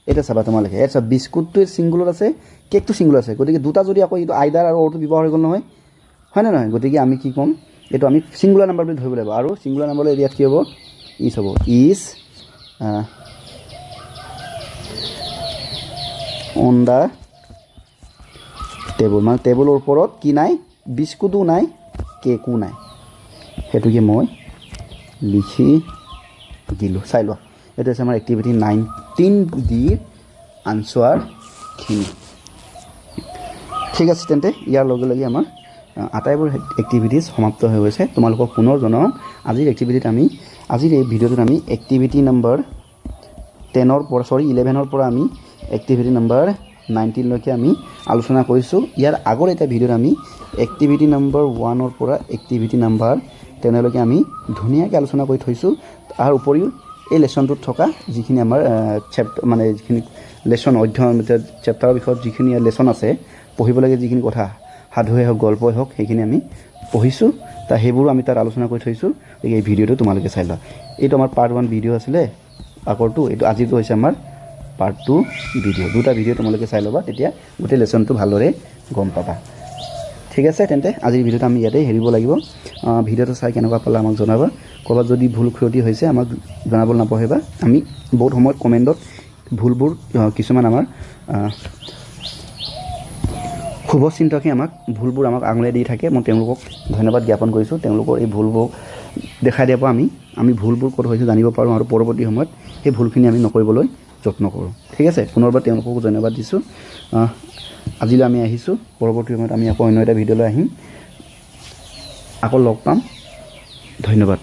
এটা চাবা তোমালোকে এটা বিস্কুটটো ছিংগুলত আছে কেকটো ছিংগুলত আছে গতিকে দুটা যদি আকৌ এইটো আইদাৰ আৰু অৰটো ব্যৱহাৰ হৈ গ'ল নহয় হয়নে নহয় গতিকে আমি কি ক'ম এইটো আমি ছিংগুলাৰ নাম্বাৰ বুলি ধৰিব লাগিব আৰু ছিংগুলাৰ নাম্বাৰৰ এৰিয়াত কি হ'ব ইজ হ'ব ইজ অন দ্য টেবুল মানে টেবুলৰ ওপৰত কি নাই বিস্কুটো নাই কেকো নাই সেইটোকে মই লিখি দিলোঁ চাই লোৱা এইটো হৈছে আমাৰ এক্টিভিটি 19 আনচাৰখিনি ঠিক আছে তেন্তে ইয়াৰ লগে লগে আমাৰ আটাইবোৰ এক্টিভিটিজ সমাপ্ত হৈ গৈছে তোমালোকক পুনৰ জনাওঁ আজিৰ এক্টিভিটিত আমি আজিৰ এই ভিডিঅ'টোত আমি এক্টিভিটি নম্বৰ 11ৰ পৰা আমি এক্টিভিটি নম্বৰ 19লৈকে আমি আলোচনা কৰিছোঁ ইয়াৰ আগৰ এটা ভিডিঅ'ত আমি এক্টিভিটি নম্বৰ 1ৰ পৰা এক্টিভিটি নম্বৰ 10লৈকে আমি ধুনীয়াকৈ আলোচনা কৰি থৈছোঁ তাৰ উপৰিও এই লেচনটোত থকা যিখিনি আমাৰ মানে যিখিনি লেচন অধ্যয়ন চেপ্টাৰৰ বিষয়ত যিখিনি লেচন আছে পঢ়িবলগীয়া যিখিনি কথা সাধুৱে হওক গল্পই হওক সেইখিনি আমি পঢ়িছোঁ তা সেইবোৰো আমি তাত আলোচনা কৰি থৈছোঁ এই ভিডিঅ'টো তোমালোকে চাই লোৱা এইটো আমাৰ পাৰ্ট 1 ভিডিঅ' আছিলে আগৰটো এইটো আজিটো হৈছে আমাৰ পাৰ্ট 2 ভিডিঅ' দুটা ভিডিঅ' তোমালোকে চাই ল'বা তেতিয়া গোটেই লেচনটো ভালদৰে গম পাবা ঠিক আছে তেন্তে আজিৰ ভিডিঅ'টো আমি ইয়াতে হেৰিব লাগিব ভিডিঅ'টো চাই কেনেকুৱা পালা আমাক জনাবা ক'ৰবাত যদি ভুল ক্ষতি হৈছে আমাক জনাবলৈ নাপাহৰিবা আমি বহুত সময়ত কমেণ্টত ভুলবোৰ কিছুমান আমাৰ শুভচিন্তকে আমাক ভুলবোৰ আমাক আঙুলিয়াই দি থাকে মই তেওঁলোকক ধন্যবাদ জ্ঞাপন কৰিছোঁ তেওঁলোকৰ এই ভুলবোৰ দেখাই দিয়াৰ পৰা আমি ভুলবোৰ ক'ত হৈছে জানিব পাৰোঁ আৰু পৰৱৰ্তী সময়ত সেই ভুলখিনি আমি নকৰিবলৈ যত্ন কৰোঁ ঠিক আছে পুনৰবাৰ তেওঁলোককো ধন্যবাদ দিছোঁ আজিলৈ আমি আহিছোঁ পৰৱৰ্তী সময়ত আমি আকৌ অন্য এটা ভিডিঅ'লৈ আহিম আকৌ লগ পাম ধন্যবাদ